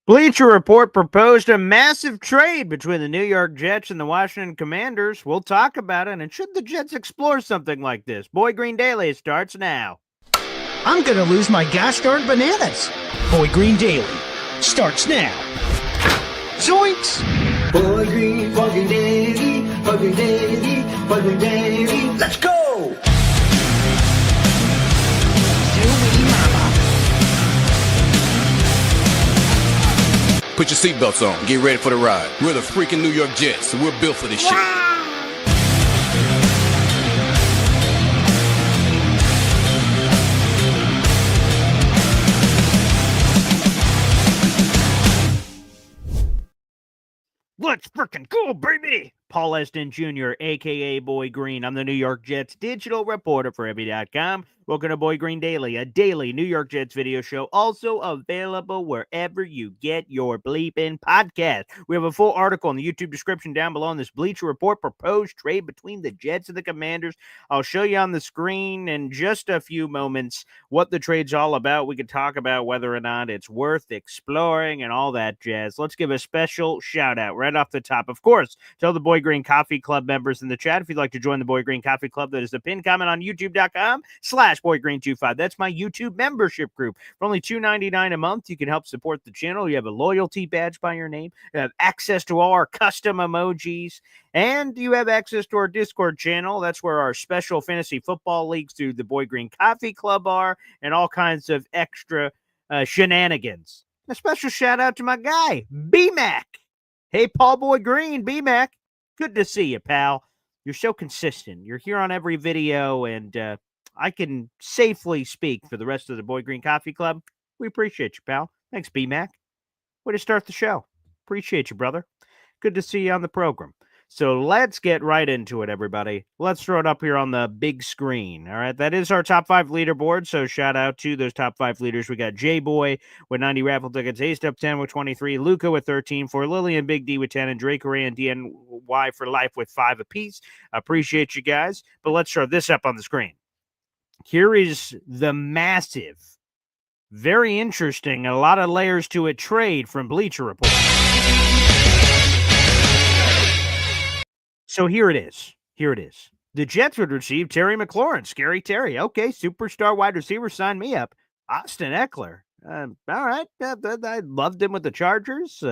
Bleacher Report proposed a massive trade between the New York Jets and the Washington Commanders. We'll talk about it, and should the Jets explore something like this? Boy Green Daily starts now. I'm gonna lose my gosh darn bananas. Boy Green Daily starts now. Zoinks! Boy Green Daily, Boy Green Daily, Boy Green Daily. Let's go! Put your seatbelts on. Get ready for the ride. We're the freaking New York Jets, so we're built for this shit. Let's frickin' go, baby! Paul Eston Jr., a.k.a. Boy Green. I'm the New York Jets digital reporter for Heavy.com. Welcome to Boy Green Daily, a daily New York Jets video show, also available wherever you get your bleeping podcast. We have a full article in the YouTube description down below on this Bleacher Report proposed trade between the Jets and the Commanders. I'll show you on the screen in just a few moments what the trade's all about. We could talk about whether or not it's worth exploring and all that jazz. Let's give a special shout out right off the top. Of course, tell the Boy Green Coffee Club members in the chat if you'd like to join the Boy Green Coffee Club. That is the pinned comment on youtube.com/BoyGreen25. That's my YouTube membership group. For only $2.99 a month, you can help support the channel. You have a loyalty badge by your name. You have access to all our custom emojis. And you have access to our Discord channel. That's where our special fantasy football leagues through the Boy Green Coffee Club are, and all kinds of extra shenanigans. A special shout out to my guy, B-Mac. Hey, Paul Boy Green, B-Mac. Good to see you, pal. You're so consistent. You're here on every video, and I can safely speak for the rest of the Boy Green Coffee Club. We appreciate you, pal. Thanks, B-Mac. Way to start the show. Appreciate you, brother. Good to see you on the program. So let's get right into it, everybody. Let's throw it up here on the big screen. All right, that is our top 5 leaderboard. So shout out to those top 5 leaders. We got J-Boy with 90 raffle tickets, Aced Up 10 with 23, Luca with 13, for Lily and Big D with 10, and Drake Ray and DNY for life with 5 apiece. Appreciate you guys. But let's throw this up on the screen. Here is the massive, very interesting, a lot of layers to it trade from Bleacher Report. So here it is. Here it is. The Jets would receive Terry McLaurin, Scary Terry. Okay, superstar wide receiver, sign me up. Austin Eckler. All right. I loved him with the Chargers.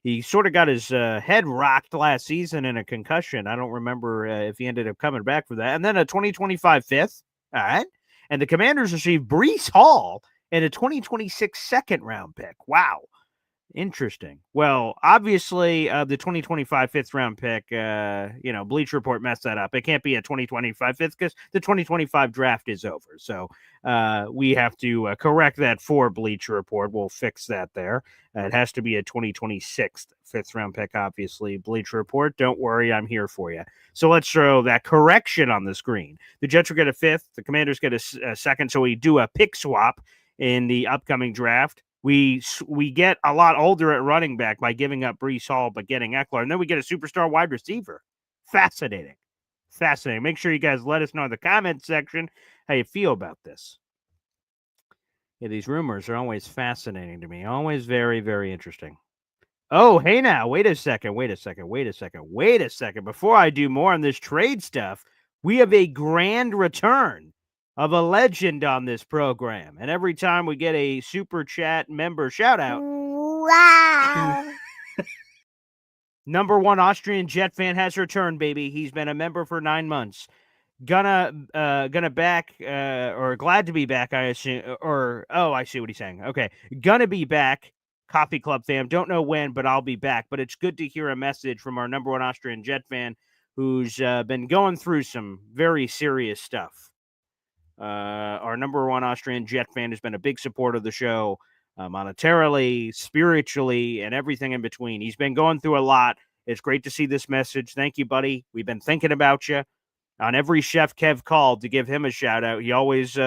He sort of got his head rocked last season in a concussion. I don't remember if he ended up coming back for that. And then a 2025 fifth. All right. And the Commanders received Breece Hall and a 2026 second round pick. Wow. Interesting. Well, obviously, the 2025 fifth round pick, Bleacher Report messed that up. It can't be a 2025 fifth because the 2025 draft is over. So we have to correct that for Bleacher Report. We'll fix that there. It has to be a 2026 fifth round pick, obviously. Bleacher Report, don't worry, I'm here for you. So let's throw that correction on the screen. The Jets will get a fifth. The Commanders get a second. So we do a pick swap in the upcoming draft. We get a lot older at running back by giving up Breece Hall, but getting Eckler. And then we get a superstar wide receiver. Fascinating. Fascinating. Make sure you guys let us know in the comment section how you feel about this. Yeah, these rumors are always fascinating to me. Always very, very interesting. Oh, hey now. Wait a second. Before I do more on this trade stuff, we have a grand return of a legend on this program. And every time we get a super chat member shout out, wow. Number 1 Austrian Jet fan has returned, baby. He's been a member for 9 months. Gonna back, or glad to be back, I assume. I see what he's saying. Okay. Gonna be back, Coffee Club fam. Don't know when, but I'll be back. But it's good to hear a message from our number 1 Austrian Jet fan who's been going through some very serious stuff. Our number 1 Austrian Jet fan has been a big supporter of the show, monetarily, spiritually, and everything in between. He's been going through a lot. It's great to see this message. Thank you, buddy. We've been thinking about you. On every Chef Kev call to give him a shout out. He always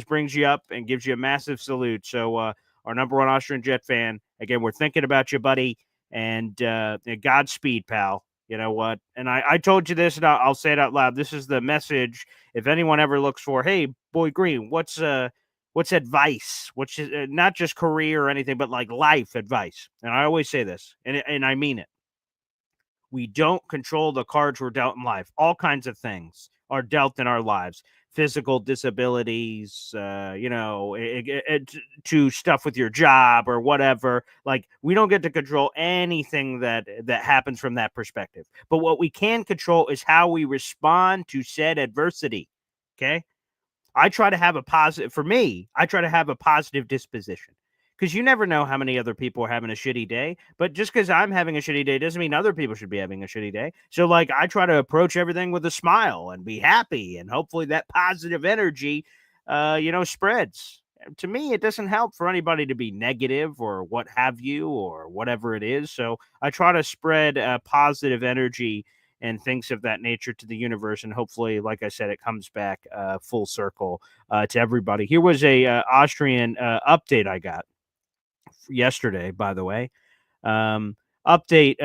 brings you up and gives you a massive salute. So our number 1 Austrian Jet fan, again, we're thinking about you, buddy, and Godspeed, pal. You know what? And I told you this, and I'll say it out loud. This is the message. If anyone ever looks for, hey, Boy Green, what's what's advice, which is not just career or anything, but like life advice. And I always say this, and I mean it. We don't control the cards we're dealt in life. All kinds of things are dealt in our lives. Physical disabilities, to stuff with your job or whatever. Like, we don't get to control anything that happens from that perspective. But what we can control is how we respond to said adversity. Okay. I try to have a positive, for me, I try to have a positive disposition, because you never know how many other people are having a shitty day. But just because I'm having a shitty day doesn't mean other people should be having a shitty day. So, like, I try to approach everything with a smile and be happy, and hopefully that positive energy, spreads. To me, it doesn't help for anybody to be negative or what have you, or whatever it is. So I try to spread positive energy and things of that nature to the universe. And hopefully, like I said, it comes back full circle to everybody. Here was a Austrian update I got yesterday, by the way. Um, Update,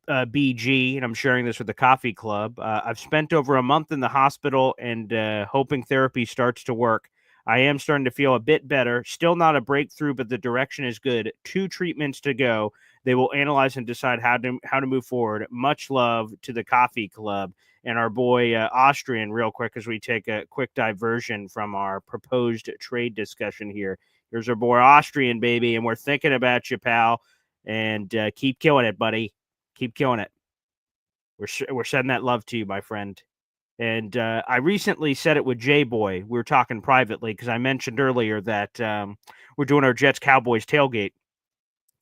BG, and I'm sharing this with the coffee club. I've spent over a month in the hospital and hoping therapy starts to work. I am starting to feel a bit better. Still not a breakthrough, but the direction is good. 2 treatments to go. They will analyze and decide how to move forward. Much love to the coffee club and our boy Austrian, real quick, as we take a quick diversion from our proposed trade discussion here. Here's our boy Austrian, baby, and we're thinking about you, pal. And keep killing it, buddy. Keep killing it. We're sending that love to you, my friend. And I recently said it with J-Boy. We were talking privately because I mentioned earlier that we're doing our Jets Cowboys tailgate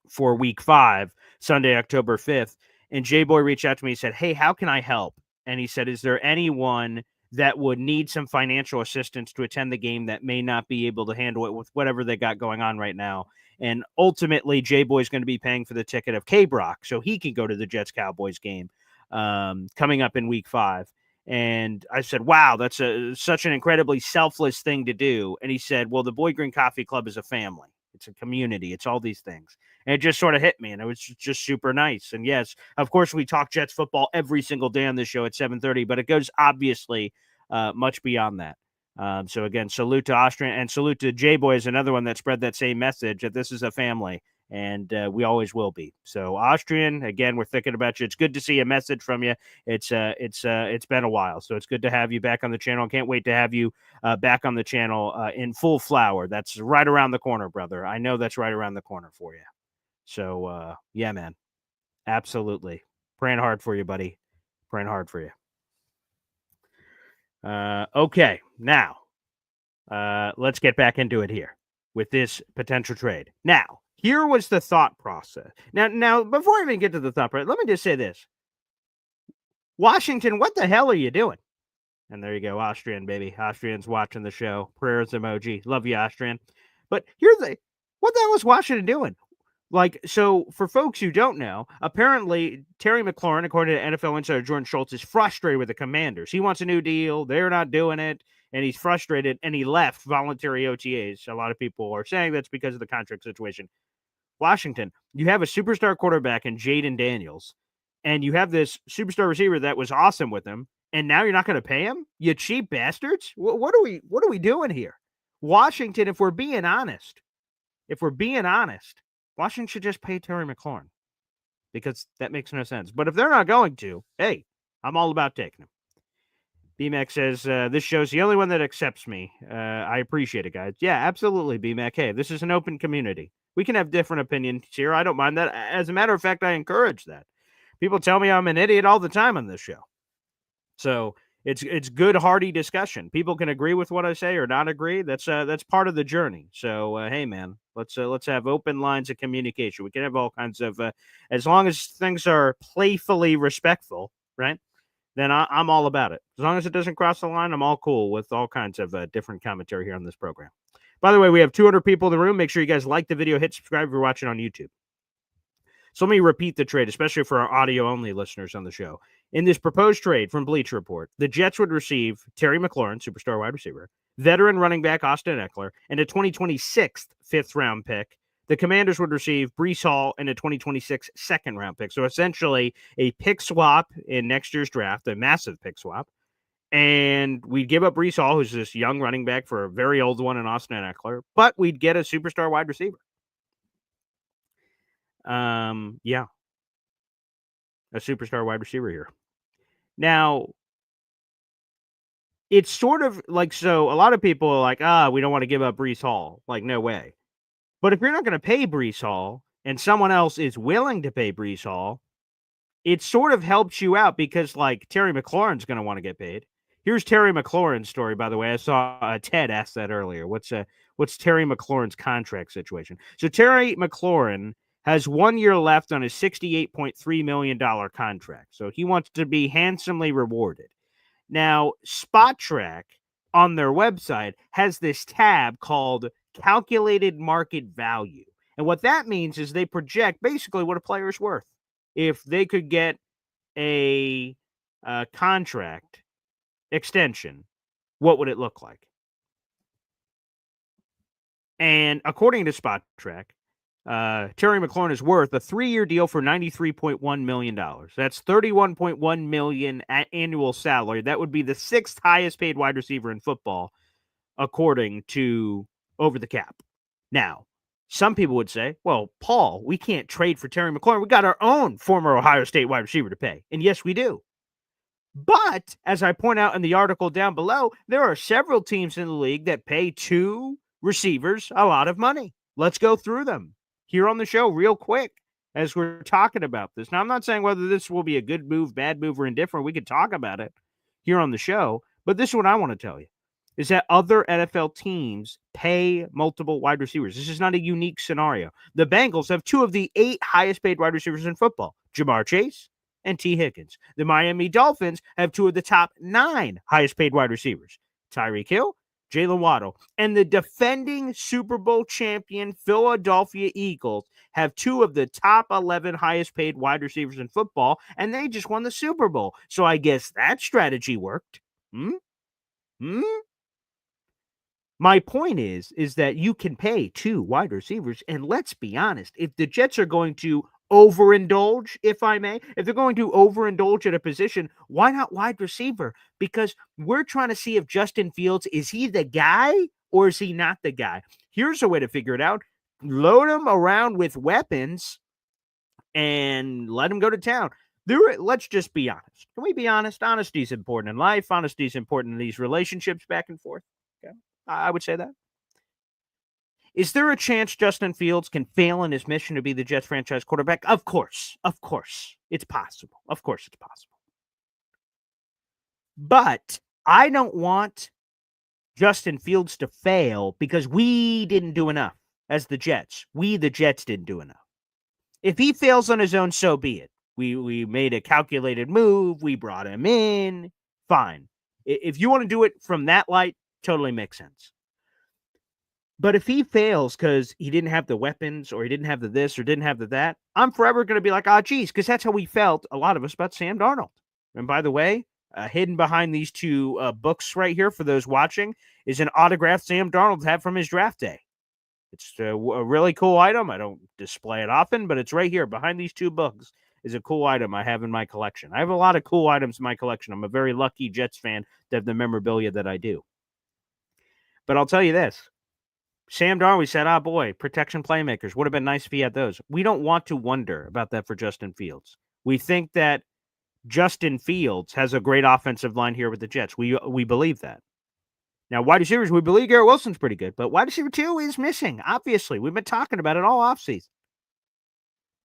for week 5, Sunday, October 5th. And J-Boy reached out to me and said, hey, how can I help? And he said, is there anyone that would need some financial assistance to attend the game that may not be able to handle it with whatever they got going on right now? And ultimately, J-Boy is going to be paying for the ticket of K-Brock so he can go to the Jets-Cowboys game coming up in week 5. And I said, wow, that's such an incredibly selfless thing to do. And he said, well, the Boy Green Coffee Club is a family. It's a community. It's all these things. And it just sort of hit me, and it was just super nice. And yes, of course, we talk Jets football every single day on this show at 7:30, but it goes obviously much beyond that. So again, salute to Austrian, and salute to J-Boy, is another one that spread that same message that this is a family, and we always will be. So Austrian, again, we're thinking about you. It's good to see a message from you. It's been a while, so it's good to have you back on the channel. Can't wait to have you back on the channel in full flower. That's right around the corner, brother. I know that's right around the corner for you. So yeah, man, absolutely. Praying hard for you, buddy. Praying hard for you. Okay, now let's get back into it here with this potential trade. Now, here was the thought process. Now, before I even get to the thought process, let me just say this. Washington, what the hell are you doing? And there you go, Austrian, baby. Austrian's watching the show. Prayers emoji. Love you, Austrian. But what the hell is Washington doing? Like, so for folks who don't know, apparently Terry McLaurin, according to NFL insider Jordan Schultz, is frustrated with the Commanders. He wants a new deal. They're not doing it. And he's frustrated, and he left voluntary OTAs. A lot of people are saying that's because of the contract situation. Washington, you have a superstar quarterback in Jaden Daniels, and you have this superstar receiver that was awesome with him, and now you're not going to pay him? You cheap bastards. What are we doing here? Washington, if we're being honest, Washington should just pay Terry McLaurin, because that makes no sense. But if they're not going to, hey, I'm all about taking him. BMAC says, this show's the only one that accepts me. I appreciate it, guys. Yeah, absolutely, BMAC. Hey, this is an open community. We can have different opinions here. I don't mind that. As a matter of fact, I encourage that. People tell me I'm an idiot all the time on this show. So it's good, hearty discussion. People can agree with what I say or not agree. That's part of the journey. So hey, man, let's have open lines of communication. We can have all kinds of as long as things are playfully respectful, right? Then I'm all about it. As long as it doesn't cross the line, I'm all cool with all kinds of different commentary here on this program. By the way, we have 200 people in the room. Make sure you guys like the video, hit subscribe if you're watching on YouTube. So let me repeat the trade, especially for our audio-only listeners on the show. In this proposed trade from Bleacher Report, the Jets would receive Terry McLaurin, superstar wide receiver, veteran running back Austin Eckler, and a 2026 fifth-round pick. The Commanders would receive Breece Hall and a 2026 second-round pick. So essentially a pick swap in next year's draft, a massive pick swap, And we'd give up Breece Hall, who's this young running back, for a very old one in Austin Eckler, but we'd get a superstar wide receiver. Yeah. A superstar wide receiver here. Now, it's sort of like, so a lot of people are like, we don't want to give up Breece Hall. Like, no way. But if you're not going to pay Breece Hall and someone else is willing to pay Breece Hall, it sort of helps you out because, like, Terry McLaurin's going to want to get paid. Here's Terry McLaurin's story, by the way. I saw Ted ask that earlier. What's Terry McLaurin's contract situation? So Terry McLaurin has 1 year left on his $68.3 million contract. So he wants to be handsomely rewarded. Now, SpotTrack on their website has this tab called Calculated Market Value. And what that means is they project basically what a player is worth. If they could get a contract extension, what would it look like? And according to SpotTrack, Terry McLaurin is worth a 3-year deal for $93.1 million. That's $31.1 million at annual salary. That would be the 6th highest paid wide receiver in football, according to Over the Cap. Now, some people would say, well, Paul, we can't trade for Terry McLaurin. We got our own former Ohio State wide receiver to pay. And yes, we do. But as I point out in the article down below, there are several teams in the league that pay 2 receivers a lot of money. Let's go through them here on the show real quick as we're talking about this. Now, I'm not saying whether this will be a good move, bad move, or indifferent. We could talk about it here on the show. But this is what I want to tell you, is that other NFL teams pay multiple wide receivers. This is not a unique scenario. The Bengals have 2 of the 8 highest paid wide receivers in football, Jamar Chase and T. Higgins. The Miami Dolphins have 2 of the top 9 highest paid wide receivers, Tyreek Hill, Jalen Waddle. And the defending Super Bowl champion Philadelphia Eagles have 2 of the top 11 highest paid wide receivers in football, and they just won the Super Bowl. So I guess that strategy worked. My point is that you can pay 2 wide receivers, and let's be honest, if the Jets are going to overindulge, if I may, if they're going to overindulge at a position, why not wide receiver? Because we're trying to see if Justin Fields, is he the guy or is he not the guy? Here's a way to figure it out. Load him around with weapons and let him go to town. Let's just be honest. Can we be honest? Honesty is important in life. Honesty is important in these relationships back and forth. Okay? I would say that. Is there a chance Justin Fields can fail in his mission to be the Jets franchise quarterback? Of course. Of course. It's possible. Of course it's possible. But I don't want Justin Fields to fail because we didn't do enough as the Jets. We, the Jets, didn't do enough. If he fails on his own, so be it. We made a calculated move. We brought him in. Fine. If you want to do it from that light, totally makes sense. But if he fails because he didn't have the weapons or he didn't have the this or didn't have the that, I'm forever going to be like, geez, because that's how we felt, a lot of us, about Sam Darnold. And by the way, hidden behind these 2 books right here for those watching is an autographed Sam Darnold had from his draft day. It's a really cool item. I don't display it often, but it's right here behind these 2 books is a cool item I have in my collection. I have a lot of cool items in my collection. I'm a very lucky Jets fan to have the memorabilia that I do. But I'll tell you this. Sam Darnold said, boy, protection playmakers. Would have been nice if he had those. We don't want to wonder about that for Justin Fields. We think that Justin Fields has a great offensive line here with the Jets. We believe that. Now, wide receivers, we believe Garrett Wilson's pretty good, but wide receiver 2 is missing, obviously. We've been talking about it all offseason.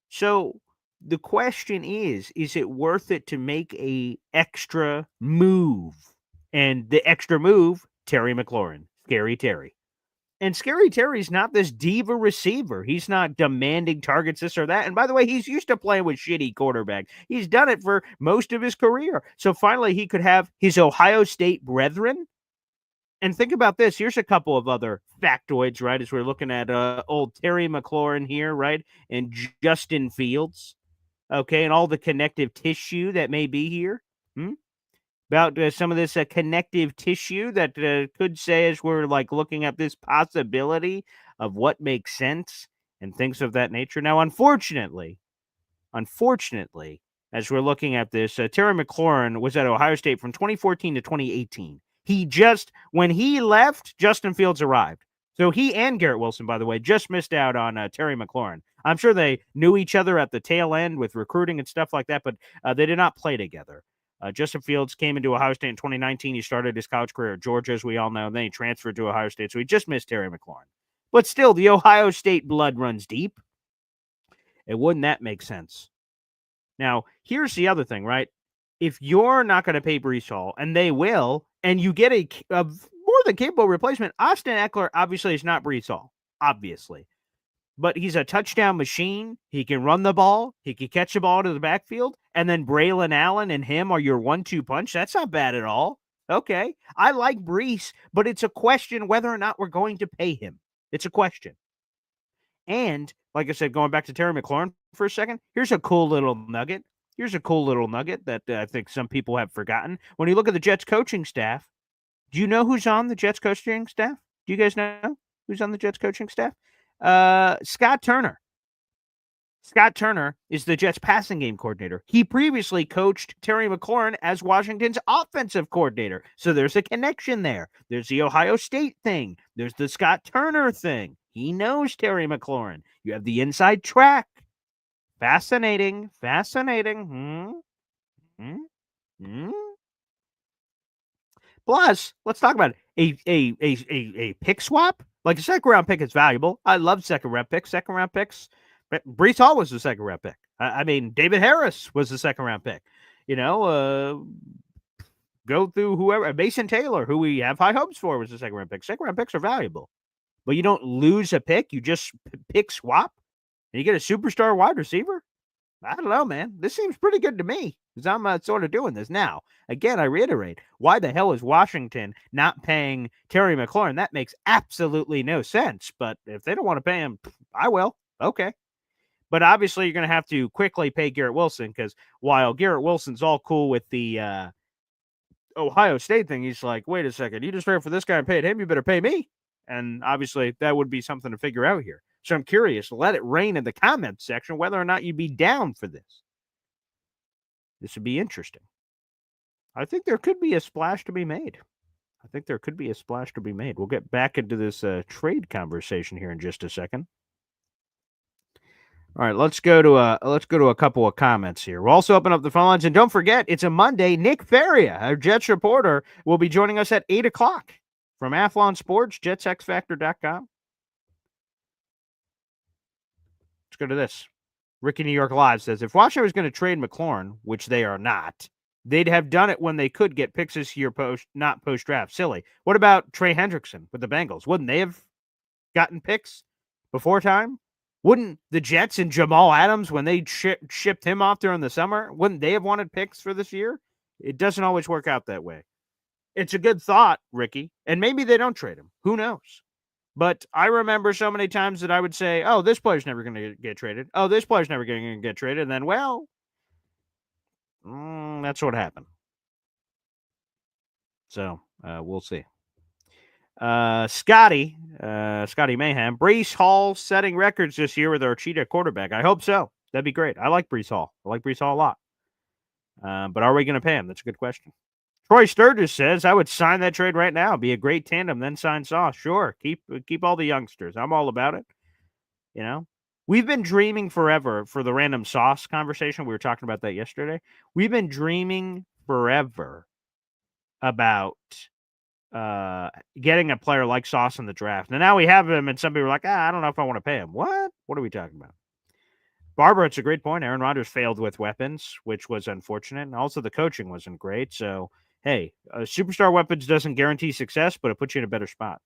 So the question is it worth it to make a extra move? And the extra move, Terry McLaurin, Scary Terry. And Scary Terry's not this diva receiver. He's not demanding targets, this or that. And by the way, he's used to playing with shitty quarterbacks. He's done it for most of his career. So finally, he could have his Ohio State brethren. And think about this. Here's a couple of other factoids, right, as we're looking at old Terry McLaurin here, right, and Justin Fields, okay, and all the connective tissue that may be here. About some of this connective tissue that could say, as we're like looking at this possibility of what makes sense and things of that nature. Now, unfortunately, as we're looking at this, Terry McLaurin was at Ohio State from 2014 to 2018. When he left, Justin Fields arrived. So he and Garrett Wilson, by the way, just missed out on Terry McLaurin. I'm sure they knew each other at the tail end with recruiting and stuff like that, but they did not play together. Justin Fields came into Ohio State in 2019. He started his college career at Georgia, as we all know. Then he transferred to Ohio State, so he just missed Terry McLaurin. But still, the Ohio State blood runs deep. And wouldn't that make sense? Now, here's the other thing, right? If you're not going to pay Breece Hall, and they will, and you get a more than capable replacement, Austin Eckler obviously is not Breece Hall, obviously. But he's a touchdown machine. He can run the ball. He can catch the ball to the backfield. And then Braylon Allen and him are your 1-2 punch. That's not bad at all. Okay. I like Breece, but it's a question whether or not we're going to pay him. It's a question. And like I said, going back to Terry McLaurin for a second, here's a cool little nugget. That I think some people have forgotten. When you look at the Jets coaching staff, do you know who's on the Jets coaching staff? Do you guys know who's on the Jets coaching staff? Scott Turner. Scott Turner is the Jets passing game coordinator. He previously coached Terry McLaurin as Washington's offensive coordinator. So there's a connection there. There's the Ohio State thing. There's the Scott Turner thing. He knows Terry McLaurin. You have the inside track. Fascinating. Plus, let's talk about it. A pick swap. Like a second round pick is valuable. I love second round picks. Breece Hall was the second round pick. I mean, David Harris was the second round pick. Go through whoever. Mason Taylor, who we have high hopes for, was the second round pick. Second round picks are valuable. But you don't lose a pick. You just pick swap. And you get a superstar wide receiver. I don't know, man. This seems pretty good to me because I'm sort of doing this now. Again, I reiterate, why the hell is Washington not paying Terry McLaurin? That makes absolutely no sense. But if they don't want to pay him, I will. Okay. But obviously, you're going to have to quickly pay Garrett Wilson because while Garrett Wilson's all cool with the Ohio State thing, he's like, wait a second, you just paid for this guy and paid him, you better pay me. And obviously, that would be something to figure out here. So I'm curious, let it rain in the comments section whether or not you'd be down for this. This would be interesting. I think there could be a splash to be made. We'll get back into this trade conversation here in just a second. All right, let's go to a couple of comments here. We'll also open up the phone lines, and don't forget, it's a Monday. Nick Faria, our Jets reporter, will be joining us at 8:00 from Athlon Sports, JetsXFactor.com. Let's go to this. Ricky New York Live says, if Washington was going to trade McLaurin, which they are not, they'd have done it when they could get picks this year, not post-draft. Silly. What about Trey Hendrickson with the Bengals? Wouldn't they have gotten picks before time? Wouldn't the Jets and Jamal Adams, when they shipped him off during the summer, wouldn't they have wanted picks for this year? It doesn't always work out that way. It's a good thought, Ricky, and maybe they don't trade him. Who knows? But I remember so many times that I would say, oh, this player's never going to get traded. Oh, this player's never going to get traded. And then, well, that's what happened. So we'll see. Scotty Mayhem, Breece Hall setting records this year with our cheetah quarterback. I hope so. That'd be great. I like Breece Hall. A lot. But are we going to pay him? That's a good question. Troy Sturgis says, I would sign that trade right now. Be a great tandem, then sign Sauce. Sure. Keep all the youngsters. I'm all about it. We've been dreaming forever for the random Sauce conversation. We were talking about that yesterday. We've been dreaming forever about getting a player like Sauce in the draft. And now we have him, and some people are like, I don't know if I want to pay him. What? What are we talking about? Barbara, it's a great point. Aaron Rodgers failed with weapons, which was unfortunate. And also the coaching wasn't great. So, hey, superstar weapons doesn't guarantee success, but it puts you in a better spot.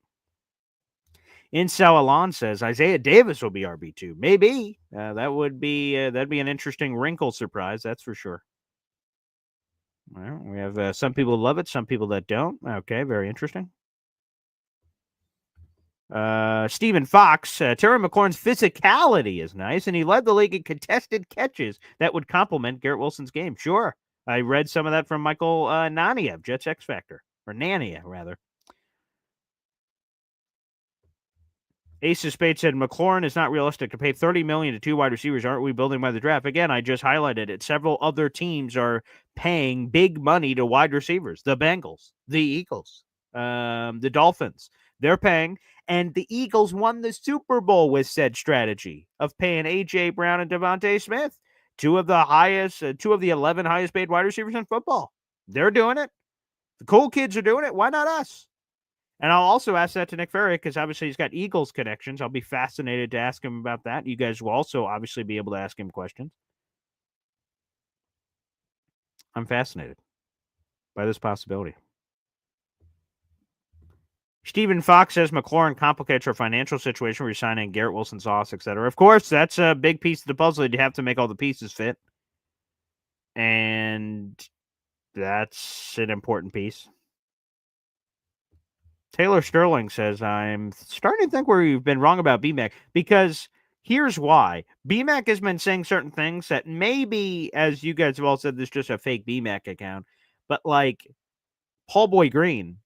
Incel Alon says Isaiah Davis will be RB2. Maybe. That'd be an interesting wrinkle surprise, that's for sure. Well, we have some people love it, some people that don't. Okay, very interesting. Stephen Fox, Terry McLaurin's physicality is nice, and he led the league in contested catches that would complement Garrett Wilson's game. Sure. I read some of that from Michael Nania of Jets X Factor, or Nania, rather. Ace of Spades said McLaurin is not realistic to pay $30 million to 2 wide receivers. Aren't we building by the draft? Again, I just highlighted it. Several other teams are paying big money to wide receivers. The Bengals, the Eagles, the Dolphins. They're paying. And the Eagles won the Super Bowl with said strategy of paying A.J. Brown and Devontae Smith, two of the 11 highest paid wide receivers in football. They're doing it. The cool kids are doing it. Why not us? And I'll also ask that to Nick Faria because obviously he's got Eagles connections. I'll be fascinated to ask him about that. You guys will also obviously be able to ask him questions. I'm fascinated by this possibility. Stephen Fox says McLaurin complicates our financial situation, resigning Garrett Wilson, Sauce, etc. Of course, that's a big piece of the puzzle. You have to make all the pieces fit. And that's an important piece. Taylor Sterling says, I'm starting to think we've been wrong about BMAC because here's why. BMAC has been saying certain things that maybe, as you guys have all said, this is just a fake BMAC account. But like Paul Boy Green,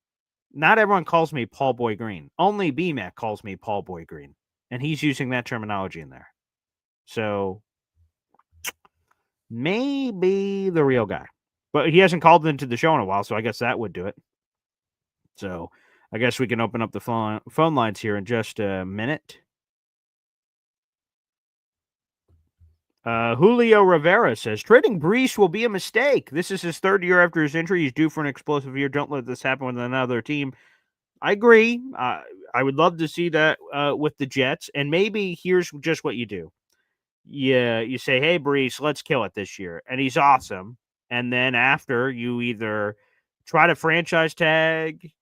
not everyone calls me Paul Boy Green. Only BMAC calls me Paul Boy Green. And he's using that terminology in there. So maybe the real guy. But he hasn't called into the show in a while, so I guess that would do it. So I guess we can open up the phone lines here in just a minute. Julio Rivera says, trading Breece will be a mistake. This is his third year after his injury. He's due for an explosive year. Don't let this happen with another team. I agree. I would love to see that with the Jets. And maybe here's just what you do. You say, hey, Breece, let's kill it this year. And he's awesome. And then after, you either try to franchise tag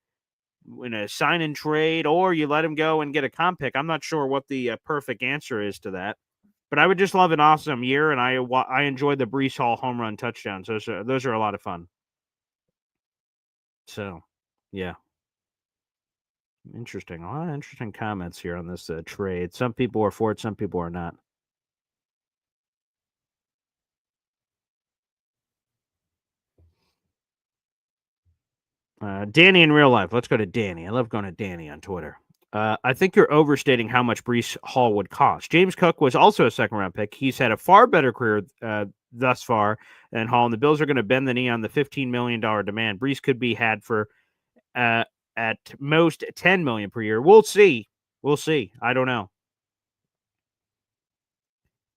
in a sign and trade, or you let him go and get a comp pick. I'm not sure what the perfect answer is to that. But I would just love an awesome year, and I enjoy the Breece Hall home run touchdowns. Those are a lot of fun. So, yeah. Interesting. A lot of interesting comments here on this trade. Some people are for it, some people are not. Danny in real life. Let's go to Danny. I love going to Danny on Twitter. I think you're overstating how much Breece Hall would cost. James Cook was also a second-round pick. He's had a far better career thus far than Hall, and the Bills are going to bend the knee on the $15 million demand. Breece could be had for at most $10 million per year. We'll see. I don't know.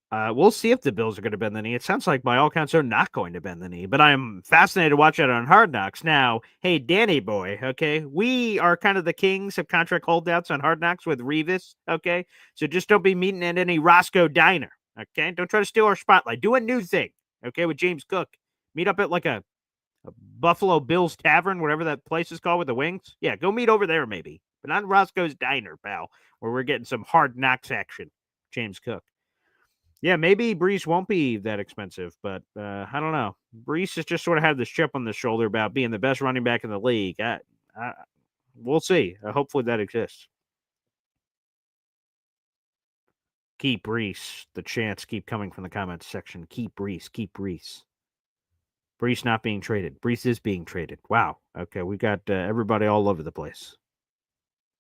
We'll see if the Bills are going to bend the knee. It sounds like by all accounts they're not going to bend the knee, but I'm fascinated to watch it on Hard Knocks. Now, hey, Danny boy, okay? We are kind of the kings of contract holdouts on Hard Knocks with Revis, okay? So just don't be meeting at any Roscoe Diner, okay? Don't try to steal our spotlight. Do a new thing, okay, with James Cook. Meet up at like a Buffalo Bills Tavern, whatever that place is called with the wings. Yeah, go meet over there maybe, but not Roscoe's Diner, pal, where we're getting some Hard Knocks action. James Cook. Yeah, maybe Breece won't be that expensive, but I don't know. Breece has just sort of had this chip on the shoulder about being the best running back in the league. We'll see. Hopefully that exists. Keep Breece. The chants keep coming from the comments section. Keep Breece. Keep Breece. Breece not being traded. Breece is being traded. Wow. Okay, we got everybody all over the place.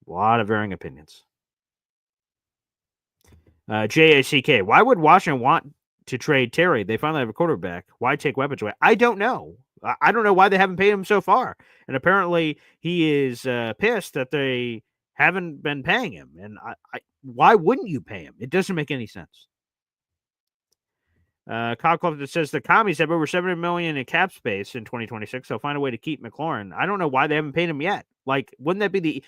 A lot of varying opinions. JACK, why would Washington want to trade Terry? They finally have a quarterback. Why take weapons away? I don't know. I don't know why they haven't paid him so far. And apparently he is pissed that they haven't been paying him. And why wouldn't you pay him? It doesn't make any sense. Kyle Clifton says the commies have over $70 million in cap space in 2026. So find a way to keep McLaurin. I don't know why they haven't paid him yet. Like, wouldn't that be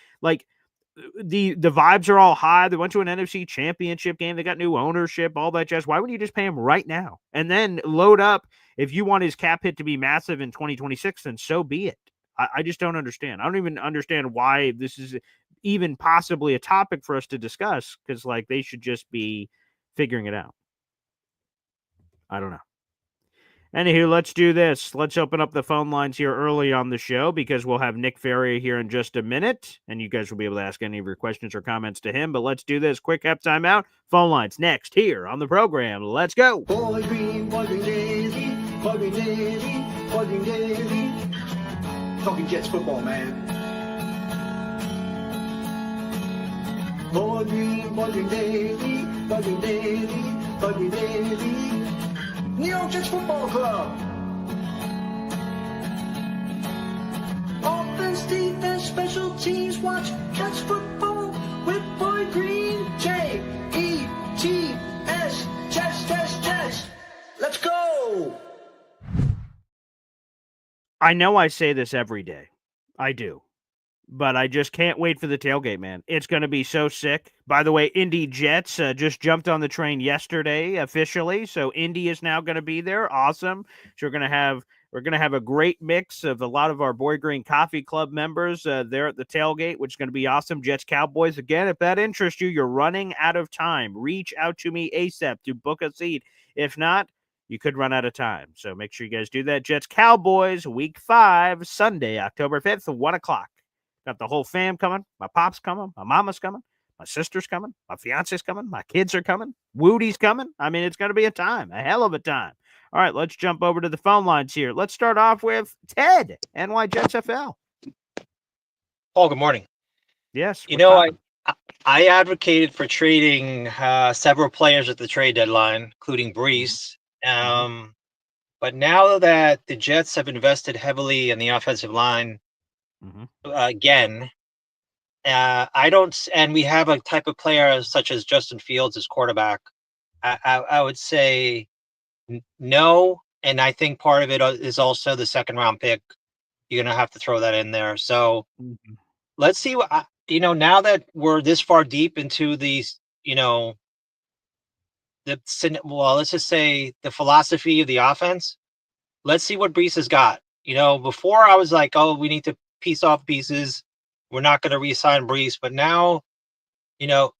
the vibes are all high. They went to an NFC championship game. They got new ownership, all that jazz. Why wouldn't you just pay him right now and then load up? If you want his cap hit to be massive in 2026, then so be it. I just don't understand. I don't even understand why this is even possibly a topic for us to discuss, because like they should just be figuring it out. I don't know. Anywho, let's do this. Let's open up the phone lines here early on the show because we'll have Nick Faria here in just a minute, and you guys will be able to ask any of your questions or comments to him. But let's do this. Quick halftime out. Phone lines next here on the program. Let's go. Boy Green, bugging daily, bugging daily, bugging daily. Talking Jets football, man. Boy Green, bugging daily, bugging daily, bugging daily. New York Jets Football Club. Offense, defense, special teams, watch Jets football with Boy Green. J-E-T-S, Jets, Jets, Jets. Let's go. I know I say this every day. I do. But I just can't wait for the tailgate, man. It's going to be so sick. By the way, Indy Jets just jumped on the train yesterday officially, so Indy is now going to be there. Awesome. So we're going to have a great mix of a lot of our Boy Green Coffee Club members there at the tailgate, which is going to be awesome. Jets Cowboys again. If that interests you, you're running out of time. Reach out to me ASAP to book a seat. If not, you could run out of time. So make sure you guys do that. Jets Cowboys, Week 5, Sunday, October 5th, 1 o'clock. Got the whole fam coming. My pop's coming. My mama's coming. My sister's coming. My fiance's coming. My kids are coming. Woody's coming. I mean, it's going to be a time, a hell of a time. All right, let's jump over to the phone lines here. Let's start off with Ted, NY Jets FL. Paul, good morning. Yes. You know, I advocated for trading several players at the trade deadline, including Breece. But now that the Jets have invested heavily in the offensive line again, I don't, and we have a type of player such as Justin Fields as quarterback. I would say no, and I think part of it is also the second round pick. You're gonna have to throw that in there. So let's see what now that we're this far deep into these, let's just say the philosophy of the offense. Let's see what Breece has got. Before I was like, oh, we need to piece off pieces. We're not going to re-sign Breece, but now,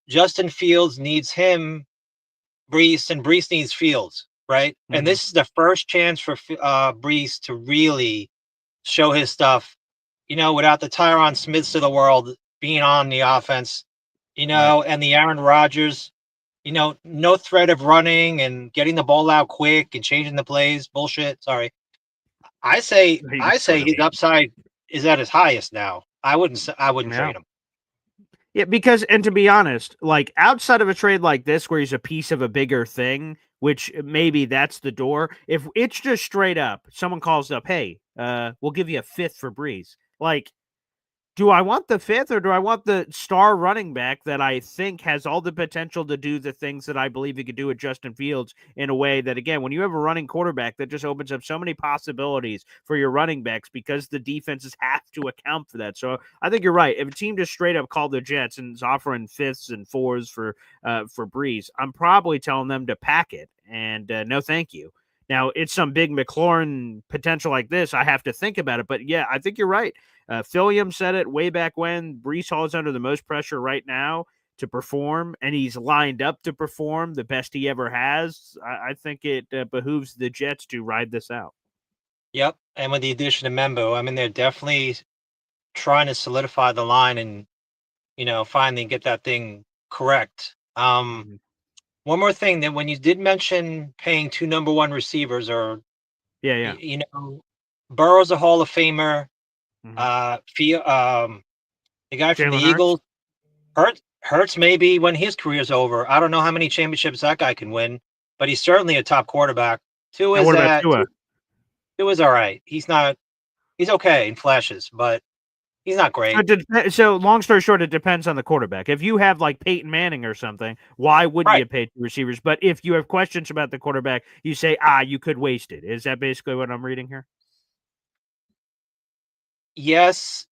Justin Fields needs him, Breece, and Breece needs Fields, right? And this is the first chance for Breece to really show his stuff. Without the Tyron Smiths of the world being on the offense, and the Aaron Rodgers, no threat of running and getting the ball out quick and changing the plays. Bullshit. Sorry. I say his upside is at his highest now. I wouldn't trade him. Yeah, because, and to be honest, like outside of a trade like this where he's a piece of a bigger thing, which maybe that's the door. If it's just straight up, someone calls up, hey, we'll give you a 5th for Breece. Like, do I want the 5th or do I want the star running back that I think has all the potential to do the things that I believe he could do with Justin Fields in a way that, again, when you have a running quarterback, that just opens up so many possibilities for your running backs because the defenses have to account for that. So I think you're right. If a team just straight up called the Jets and is offering 5ths and 4s for Breece, I'm probably telling them to pack it and no thank you. Now, it's some big McLaurin potential like this. I have to think about it. But, yeah, I think you're right. Philium said it way back when. Breece Hall is under the most pressure right now to perform, and he's lined up to perform the best he ever has. I think it behooves the Jets to ride this out. Yep, and with the addition of Membo, I mean, they're definitely trying to solidify the line and, finally get that thing correct. One more thing, that when you did mention paying 2 number 1 receivers, or Burrow's a Hall of Famer. The guy from the Eagles, Hurts maybe when his career's over. I don't know how many championships that guy can win, but he's certainly a top quarterback. Tua is all right. He's okay in flashes, but he's not great. So long story short, it depends on the quarterback. If you have like Peyton Manning or something, why wouldn't you pay 2 receivers? But if you have questions about the quarterback, you say, you could waste it. Is that basically what I'm reading here? Yes,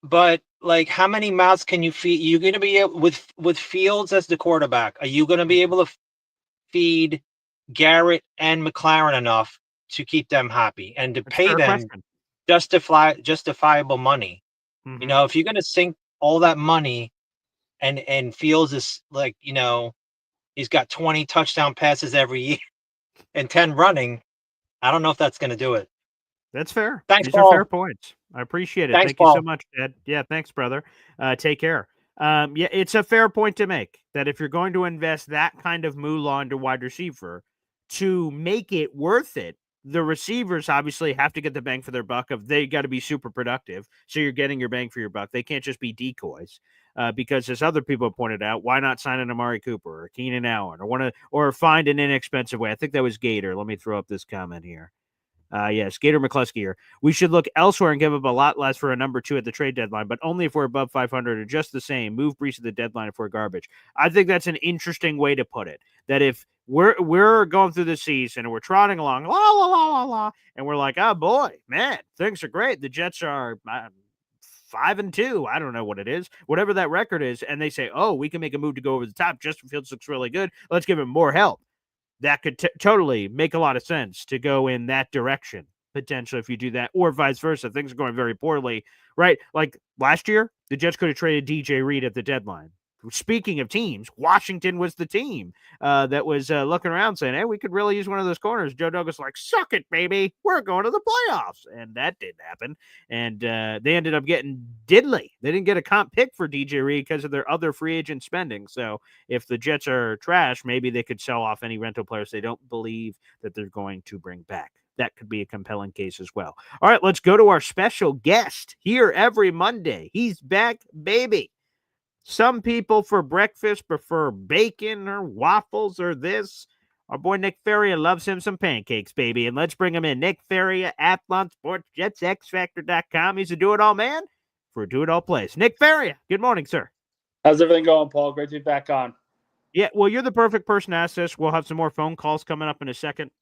but like, how many mouths can you feed? You're going to be able, with Fields as the quarterback, are you going to be able to feed Garrett and McLaren enough to keep them happy and to pay them justifiable money? If you're going to sink all that money and Fields is like, he's got 20 touchdown passes every year and 10 running, I don't know if that's going to do it. That's fair. Thanks, These Paul. are fair points. I appreciate it. Thanks, Thank you so Paul. much, Ed. Yeah, thanks, brother. Take care. Yeah, it's a fair point to make that if you're going to invest that kind of moolah into wide receiver to make it worth it, the receivers obviously have to get the bang for their buck. They got to be super productive, so you're getting your bang for your buck. They can't just be decoys. Because as other people have pointed out, why not sign an Amari Cooper or Keenan Allen or find an inexpensive way? I think that was Gator. Let me throw up this comment here. Yes, Gator McCluskey here. We should look elsewhere and give up a lot less for a number 2 at the trade deadline, but only if we're above 500 or just the same. Move Breece at the deadline if we're garbage. I think that's an interesting way to put it. That if we're going through the season and we're trotting along, la la la la la, and we're like, oh boy, man, things are great. The Jets are 5-2. I don't know what it is, whatever that record is, and they say, oh, we can make a move to go over the top. Justin Fields looks really good. Let's give him more help. That could totally make a lot of sense to go in that direction, potentially, if you do that, or vice versa. Things are going very poorly, right? Like last year, the Jets could have traded DJ Reed at the deadline. Speaking of teams, Washington was the team that was looking around saying, hey, we could really use one of those corners. Joe Douglas like, suck it, baby. We're going to the playoffs. And that didn't happen. And they ended up getting diddly. They didn't get a comp pick for DJ Reed because of their other free agent spending. So if the Jets are trash, maybe they could sell off any rental players they don't believe that they're going to bring back. That could be a compelling case as well. All right, let's go to our special guest here every Monday. He's back, baby. Some people for breakfast prefer bacon or waffles or this. Our boy Nick Faria loves him some pancakes, baby. And let's bring him in. Nick Faria, Athlon Sports, JetsXFactor.com. He's a do-it-all man for a do-it-all place. Nick Faria, good morning, sir. How's everything going, Paul? Great to be back on. Yeah, well, you're the perfect person to ask this. We'll have some more phone calls coming up in a second.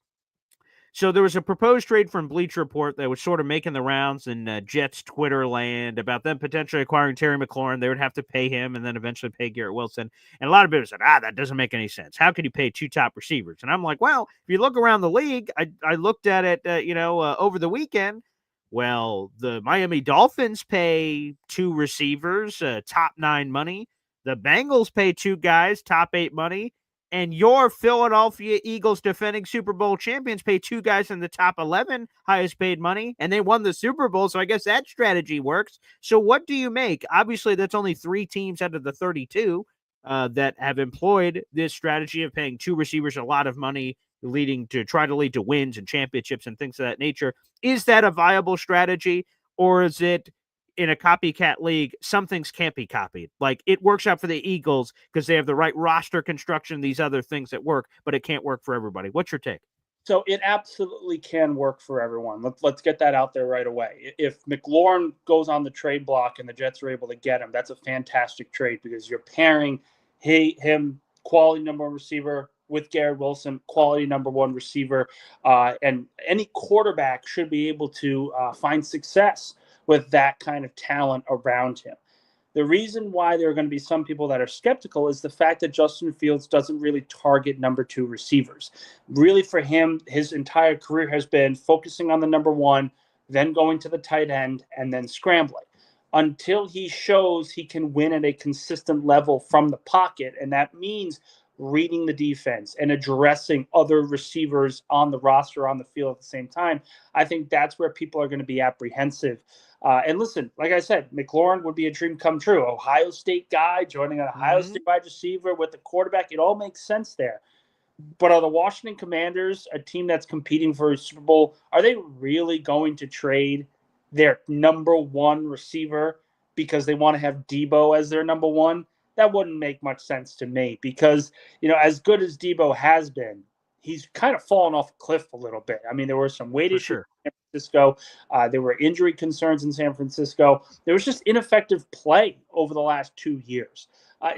So there was a proposed trade from Bleacher Report that was sort of making the rounds in Jets Twitter land about them potentially acquiring Terry McLaurin. They would have to pay him and then eventually pay Garrett Wilson. And a lot of people said, that doesn't make any sense. How could you pay 2 top receivers? And I'm like, well, if you look around the league, I looked at it, over the weekend. Well, the Miami Dolphins pay 2 receivers, top 9 money. The Bengals pay 2 guys, top 8 money. And your Philadelphia Eagles defending Super Bowl champions pay 2 guys in the top 11 highest paid money, and they won the Super Bowl, so I guess that strategy works. So what do you make? Obviously, that's only 3 teams out of the 32 that have employed this strategy of paying 2 receivers a lot of money, lead to wins and championships and things of that nature. Is that a viable strategy, or is it in a copycat league, some things can't be copied? Like, it works out for the Eagles because they have the right roster construction, these other things that work, but it can't work for everybody. What's your take? So it absolutely can work for everyone. Let's get that out there right away. If McLaurin goes on the trade block and the Jets are able to get him, that's a fantastic trade because you're pairing him, quality number 1 receiver, with Garrett Wilson, quality number 1 receiver. And any quarterback should be able to find success with that kind of talent around him. The reason why there are going to be some people that are skeptical is the fact that Justin Fields doesn't really target number 2 receivers. Really, for him, his entire career has been focusing on the number 1, then going to the tight end, and then scrambling until he shows he can win at a consistent level from the pocket. And that means reading the defense and addressing other receivers on the roster, on the field at the same time. I think that's where people are going to be apprehensive. And listen, like I said, McLaurin would be a dream come true. Ohio State guy joining an Ohio State wide receiver with the quarterback. It all makes sense there. But are the Washington Commanders, a team that's competing for a Super Bowl, are they really going to trade their number 1 receiver because they want to have Debo as their number 1? That wouldn't make much sense to me because, as good as Debo has been, he's kind of fallen off a cliff a little bit. I mean, there were some weight issues in San Francisco. There were injury concerns in San Francisco. There was just ineffective play over the last 2 years.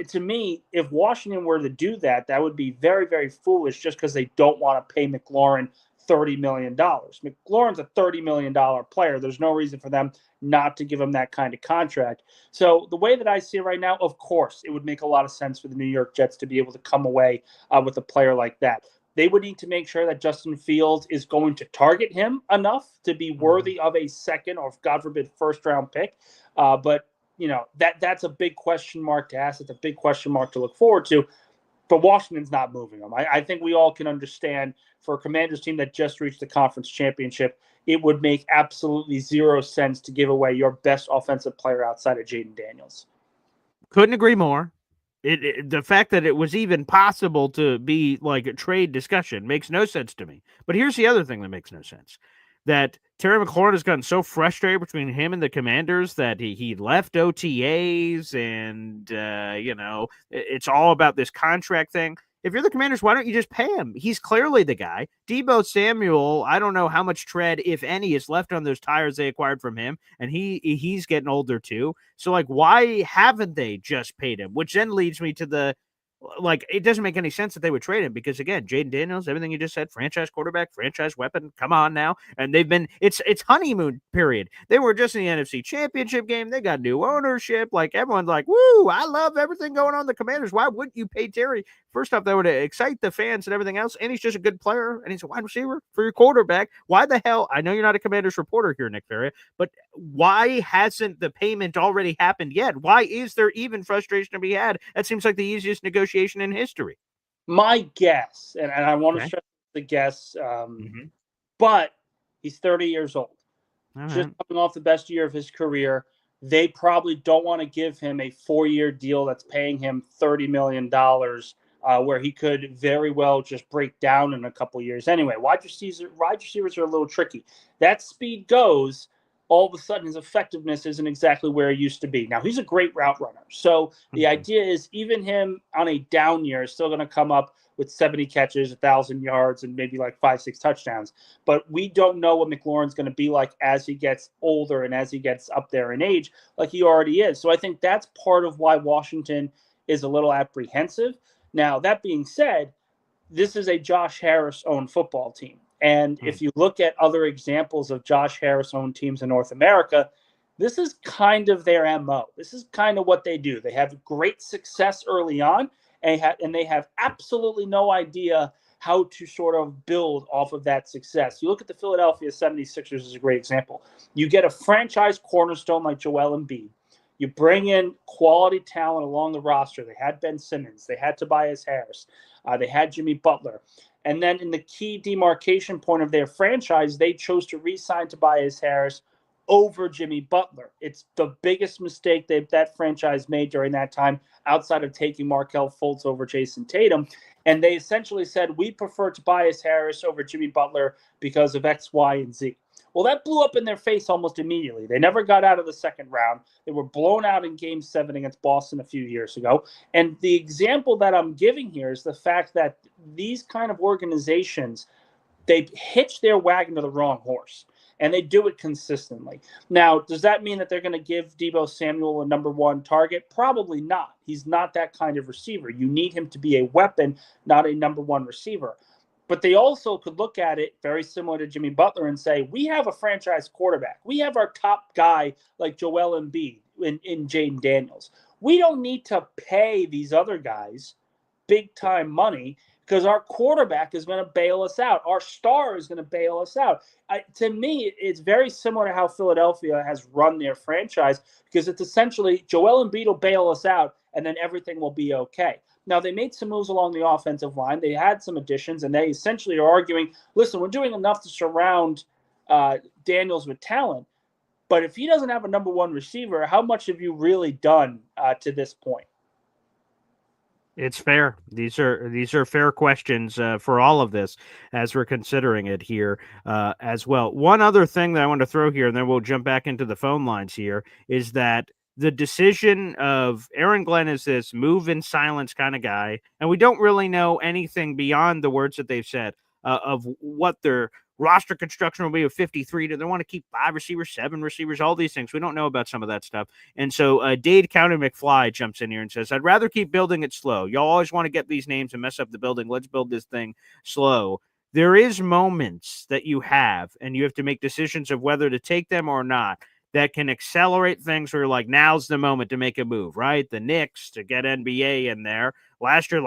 To me, if Washington were to do that, that would be very, very foolish just because they don't want to pay McLaurin $30 million. McLaurin's a $30 million player. There's no reason for them not to give him that kind of contract. So the way that I see it right now, of course, it would make a lot of sense for the New York Jets to be able to come away with a player like that. They would need to make sure that Justin Fields is going to target him enough to be worthy of a second or, God forbid, first-round pick. But that's a big question mark to ask. It's a big question mark to look forward to. But Washington's not moving them. I think we all can understand for a Commanders team that just reached the conference championship, it would make absolutely 0 sense to give away your best offensive player outside of Jaden Daniels. Couldn't agree more. The fact that it was even possible to be like a trade discussion makes no sense to me. But here's the other thing that makes no sense: that Terry McLaurin has gotten so frustrated between him and the Commanders that he left OTAs, and it's all about this contract thing. If you're the Commanders, why don't you just pay him? He's clearly the guy. Debo Samuel, I don't know how much tread, if any, is left on those tires they acquired from him, and he's getting older too. So, like, why haven't they just paid him? Which then leads me to it doesn't make any sense that they would trade him because, again, Jaden Daniels, everything you just said, franchise quarterback, franchise weapon, come on now. And it's honeymoon period. They were just in the NFC Championship game. They got new ownership. Like, everyone's like, woo, I love everything going on in the Commanders. Why wouldn't you pay Terry? First off, that would excite the fans and everything else. And he's just a good player. And he's a wide receiver for your quarterback. Why the hell? I know you're not a Commanders reporter here, Nick Faria, but why hasn't the payment already happened yet? Why is there even frustration to be had? That seems like the easiest negotiation in history. My guess, and I want to stress the guess, but he's 30 years old. Just coming off the best year of his career. They probably don't want to give him a 4-year deal that's paying him $30 million, where he could very well just break down in a couple years. Anyway, wide receivers are a little tricky. That speed goes, all of a sudden his effectiveness isn't exactly where it used to be. Now, he's a great route runner. So the idea is even him on a down year is still going to come up with 70 catches, 1,000 yards, and maybe like 5-6 touchdowns. But we don't know what McLaurin's going to be like as he gets older and as he gets up there in age, like he already is. So I think that's part of why Washington is a little apprehensive. Now, that being said, this is a Josh Harris-owned football team. And if you look at other examples of Josh Harris-owned teams in North America, this is kind of their MO. This is kind of what they do. They have great success early on, and they have absolutely no idea how to sort of build off of that success. You look at the Philadelphia 76ers as a great example. You get a franchise cornerstone like Joel Embiid. You bring in quality talent along the roster. They had Ben Simmons. They had Tobias Harris. They had Jimmy Butler. And then in the key demarcation point of their franchise, they chose to re-sign Tobias Harris over Jimmy Butler. It's the biggest mistake that franchise made during that time, outside of taking Markelle Fultz over Jason Tatum. And they essentially said, we prefer Tobias Harris over Jimmy Butler because of X, Y, and Z. Well, that blew up in their face almost immediately. They never got out of the second round. They were blown out in Game 7 against Boston a few years ago. And the example that I'm giving here is the fact that these kind of organizations, they hitch their wagon to the wrong horse, and they do it consistently. Now, does that mean that they're going to give Debo Samuel a number one target? Probably not. He's not that kind of receiver. You need him to be a weapon, not a number one receiver. But they also could look at it very similar to Jimmy Butler and say, we have a franchise quarterback. We have our top guy like Joel Embiid in Jaden Daniels. We don't need to pay these other guys big-time money because our quarterback is going to bail us out. Our star is going to bail us out. To me, it's very similar to how Philadelphia has run their franchise, because it's essentially Joel Embiid will bail us out, and then everything will be okay. Now, they made some moves along the offensive line. They had some additions, and they essentially are arguing, listen, we're doing enough to surround Daniels with talent, but if he doesn't have a number one receiver, how much have you really done to this point? It's fair. These are fair questions for all of this as we're considering it here as well. One other thing that I want to throw here, and then we'll jump back into the phone lines here, is that the decision of Aaron Glenn is this move in silence kind of guy, and we don't really know anything beyond the words that they've said of what their roster construction will be of 53. Do they want to keep 5 receivers, 7 receivers, all these things? We don't know about some of that stuff. And so Dade County McFly jumps in here and says, I'd rather keep building it slow. Y'all always want to get these names and mess up the building. Let's build this thing slow. There is moments that you have, and you have to make decisions of whether to take them or not, that can accelerate things where you're like, now's the moment to make a move, right? The Knicks to get NBA in there. Last year,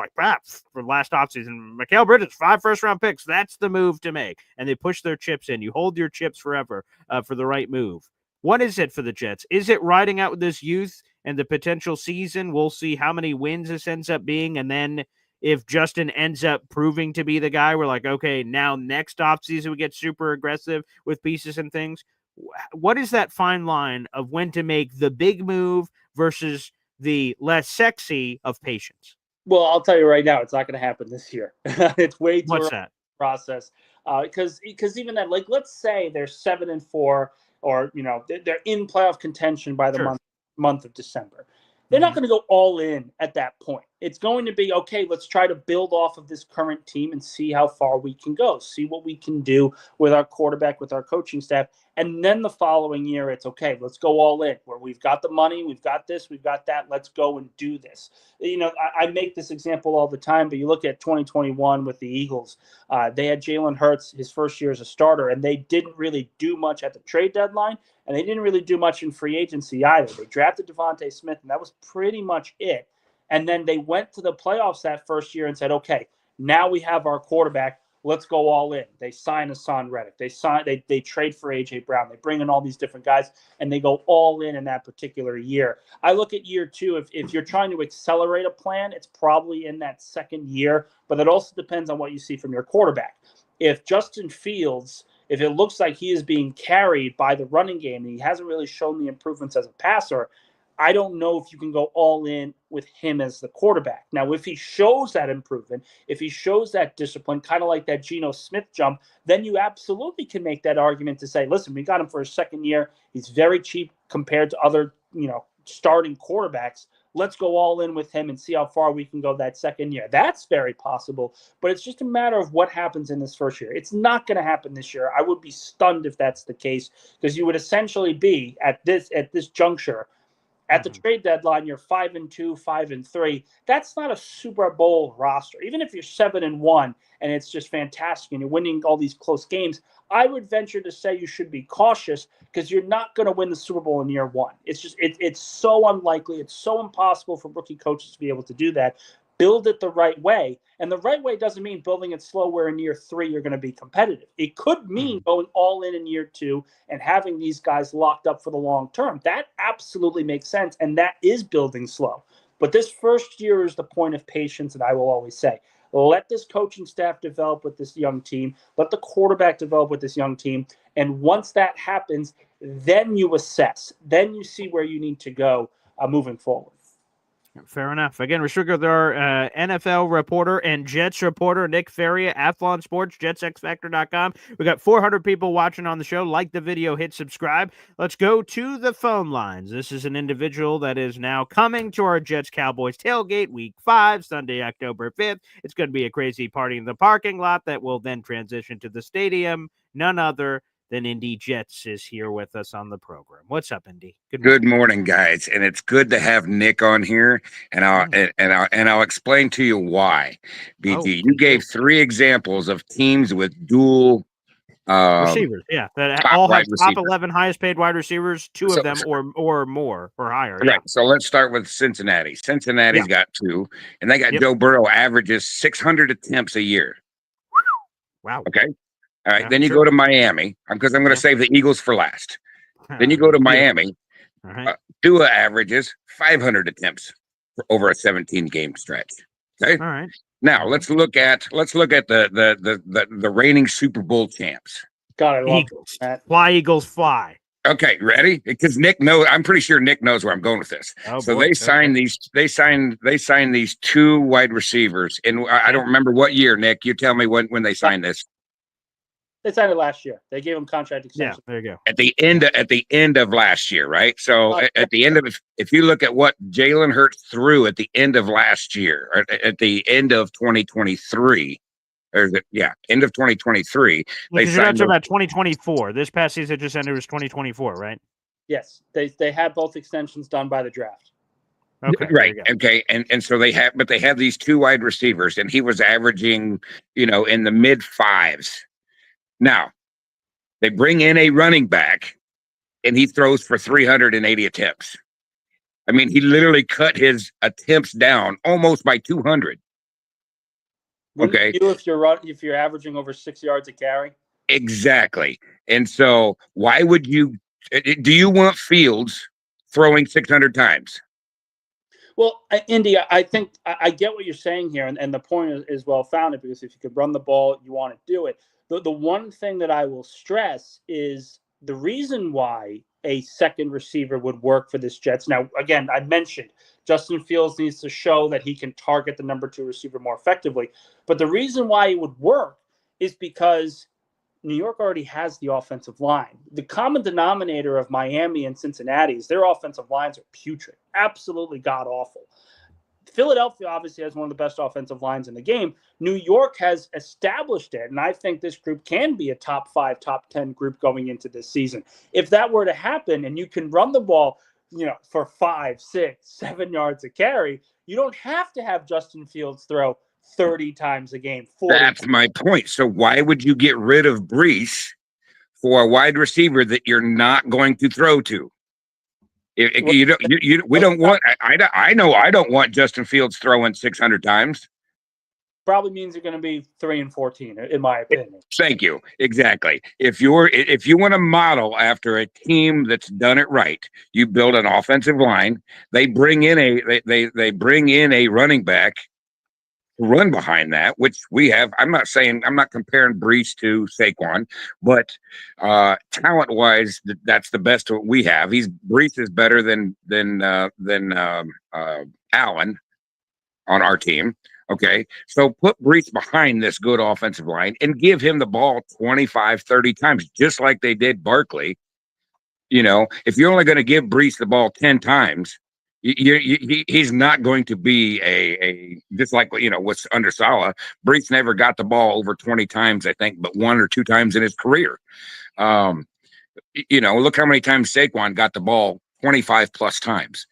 for last offseason, Mikal Bridges, 5 first-round picks. That's the move to make. And they push their chips in. You hold your chips forever for the right move. What is it for the Jets? Is it riding out with this youth and the potential season? We'll see how many wins this ends up being. And then if Justin ends up proving to be the guy, we're like, okay, now next offseason we get super aggressive with pieces and things. What is that fine line of when to make the big move versus the less sexy of patience. Well, I'll tell you right now, it's not going to happen this year. It's way too What's early that? process. Because even then, like, let's say they're 7-4, or they're in playoff contention by the Sure. month of December. They're not Mhm. going to go all in at that point. It's going to be, okay, let's try to build off of this current team and see how far we can go, see what we can do with our quarterback, with our coaching staff. And then the following year, it's okay, let's go all in, where we've got the money, we've got this, we've got that, let's go and do this. I make this example all the time, but you look at 2021 with the Eagles. They had Jalen Hurts his first year as a starter, and they didn't really do much at the trade deadline, and they didn't really do much in free agency either. They drafted Devontae Smith, and that was pretty much it. And then they went to the playoffs that first year and said, okay, now we have our quarterback. Let's go all in. They sign Hassan Reddick. They trade for A.J. Brown. They bring in all these different guys, and they go all in that particular year. I look at year two. If you're trying to accelerate a plan, it's probably in that second year, but it also depends on what you see from your quarterback. If Justin Fields, if it looks like he is being carried by the running game and he hasn't really shown the improvements as a passer, I don't know if you can go all in with him as the quarterback. Now, if he shows that improvement, if he shows that discipline, kind of like that Geno Smith jump, then you absolutely can make that argument to say, listen, we got him for his second year. He's very cheap compared to other, starting quarterbacks. Let's go all in with him and see how far we can go that second year. That's very possible, but it's just a matter of what happens in this first year. It's not going to happen this year. I would be stunned if that's the case, because you would essentially be at this juncture. At the trade deadline, you're 5-2, 5-3. That's not a Super Bowl roster. Even if you're 7-1 and it's just fantastic and you're winning all these close games, I would venture to say you should be cautious, because you're not going to win the Super Bowl in year one. It's just it's so unlikely. It's so impossible for rookie coaches to be able to do that. Build it the right way. And the right way doesn't mean building it slow where in year three you're going to be competitive. It could mean going all in year two and having these guys locked up for the long term. That absolutely makes sense, and that is building slow. But this first year is the point of patience, and I will always say, let this coaching staff develop with this young team. Let the quarterback develop with this young team. And once that happens, then you assess. Then you see where you need to go moving forward. Fair enough. Again, we're speaking with our NFL reporter and Jets reporter, Nick Faria, Athlon Sports, JetsXFactor.com. We got 400 people watching on the show. Like the video, hit subscribe. Let's go to the phone lines. This is an individual that is now coming to our Jets-Cowboys tailgate, Week 5, Sunday, October 5th. It's going to be a crazy party in the parking lot that will then transition to the stadium. None other than Indy Jets is here with us on the program. What's up, Indy? Good morning, guys, and it's good to have Nick on here, and I'll explain to you why. BG, you gave 3 examples of teams with dual receivers, that top all have wide top receivers. 11 highest paid wide receivers, 2 of them or more or higher. Right. So let's start with Cincinnati. Cincinnati's got 2, and they got Joe Burrow averages 600 attempts a year. Wow. Okay. All right. Then you go to Miami, because I'm going to save the Eagles for last. Then you go to Miami. All right. Tua averages 500 attempts for over a 17-game stretch. Okay. All right. Now let's look at the reigning Super Bowl champs. God, I love Eagles. that. Fly, Eagles, fly. Okay, ready? Because Nick knows. I'm pretty sure Nick knows where I'm going with this. Oh, so boy. they signed these. They signed these 2 wide receivers, and I don't remember what year. Nick, you tell me when they signed this. They signed it last year. They gave him contract extension. Yeah, there you go. At the end of last year, right? So at the end of, if you look at what Jalen Hurts threw at the end of last year, or at the end of 2023, end of 2023, they Because you're not signed talking about 2024. This past season just ended was 2024, right? Yes, they had both extensions done by the draft. Okay, right. Okay, and so they have these 2 wide receivers, and he was averaging, in the mid 5s. Now, they bring in a running back, and he throws for 380 attempts. I mean, he literally cut his attempts down almost by 200. Okay. If you're averaging over 6 yards a carry. Exactly. And so, why would you? Do you want Fields throwing 600 times? Well, Indy, I think I get what you're saying here, and the point is well founded, because if you could run the ball, you want to do it. The one thing that I will stress is the reason why a second receiver would work for this Jets. Now, again, I mentioned Justin Fields needs to show that he can target the number 2 receiver more effectively. But the reason why it would work is because New York already has the offensive line. The common denominator of Miami and Cincinnati is their offensive lines are putrid, absolutely god awful. Philadelphia obviously has one of the best offensive lines in the game. New York has established it, and I think this group can be a top 5, top 10 group going into this season. If that were to happen and you can run the ball, for 5, 6, 7 yards a carry, you don't have to have Justin Fields throw 30 times a game. 40 That's my point. So why would you get rid of Breece for a wide receiver that you're not going to throw to? We don't want. I know I don't want Justin Fields throwing 600 times. Probably means you're going to be 3-14, in my opinion. Thank you. Exactly. If you want to model after a team that's done it right, you build an offensive line. They bring in a running back to run behind that, which we have. I'm not comparing Breece to Saquon, but talent wise, that's the best we have. Breece is better than Allen on our team. Okay, so put Breece behind this good offensive line and give him the ball 25, 30 times, just like they did Barkley. If you're only going to give Breece the ball 10 times, he's not going to be a just like what's under Saleh. Breece never got the ball over 20 times, I think, but 1 or 2 times in his career. Look how many times Saquon got the ball 25 plus times.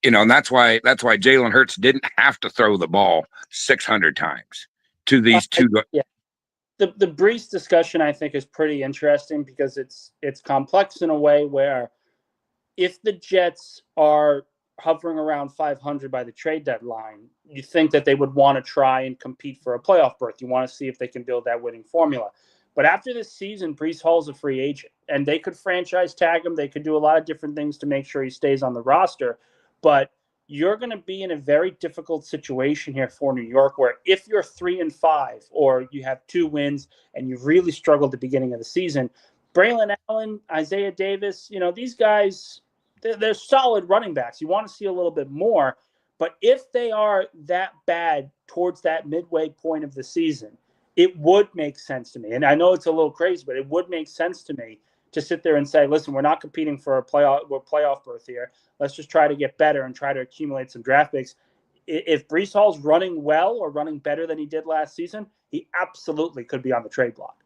And that's why Jalen Hurts didn't have to throw the ball 600 times to these two. Yeah. The Breece discussion, I think, is pretty interesting because it's complex in a way where if the Jets are hovering around 500 by the trade deadline, you think that they would want to try and compete for a playoff berth. You want to see if they can build that winning formula. But after this season, Breece Hall's a free agent, and they could franchise tag him. They could do a lot of different things to make sure he stays on the roster. But you're going to be in a very difficult situation here for New York, where if you're 3-5 or you have 2 wins and you've really struggled at the beginning of the season, Braylon Allen, Isaiah Davis, these guys, they're solid running backs. You want to see a little bit more. But if they are that bad towards that midway point of the season, it would make sense to me. And I know it's a little crazy, but it would make sense to me to sit there and say, listen, we're not competing for a playoff berth here. Let's just try to get better and try to accumulate some draft picks. If Breece Hall's running well or running better than he did last season, he absolutely could be on the trade block.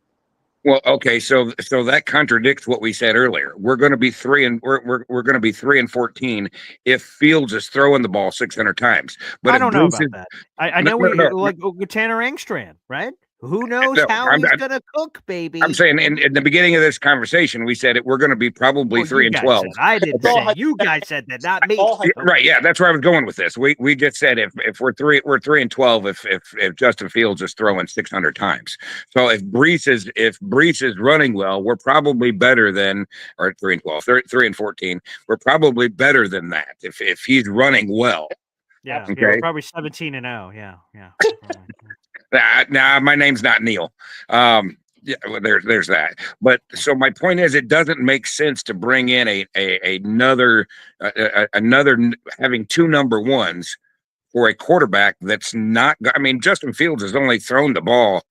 Well, okay, so that contradicts what we said earlier. We're going to be 3-14 if Fields is throwing the ball 600 times. But I don't know about that. I know like Tanner Engstrand, right? Who knows how he's going to cook, baby? I'm saying in the beginning of this conversation, we said we're going to be probably 3-12. I didn't say. You guys said that, not me. Right? Yeah, that's where I was going with this. We just said if we're 3-12 if Justin Fields is throwing 600 times. So if Breece is running well, we're probably better than 3-12, 3-14. We're probably better than that if he's running well. Yeah, okay. We're probably 17-0. Yeah. Nah, my name's not Neil. Yeah, well, there's that. But so my point is, it doesn't make sense to bring in another having 2 number ones for a quarterback that's not. I mean, Justin Fields has only thrown the ball,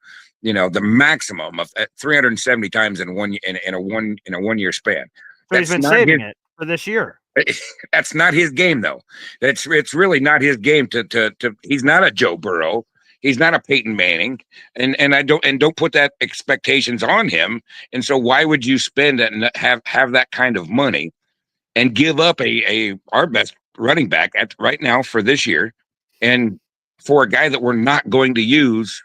the maximum of 370 times in a 1 year span. But he's been saving it for this year. That's not his game, though. It's really not his game. He's not a Joe Burrow. He's not a Peyton Manning, and don't put that expectations on him. And so why would you spend and have that kind of money and give up our best running back right now for this year, and for a guy that we're not going to use?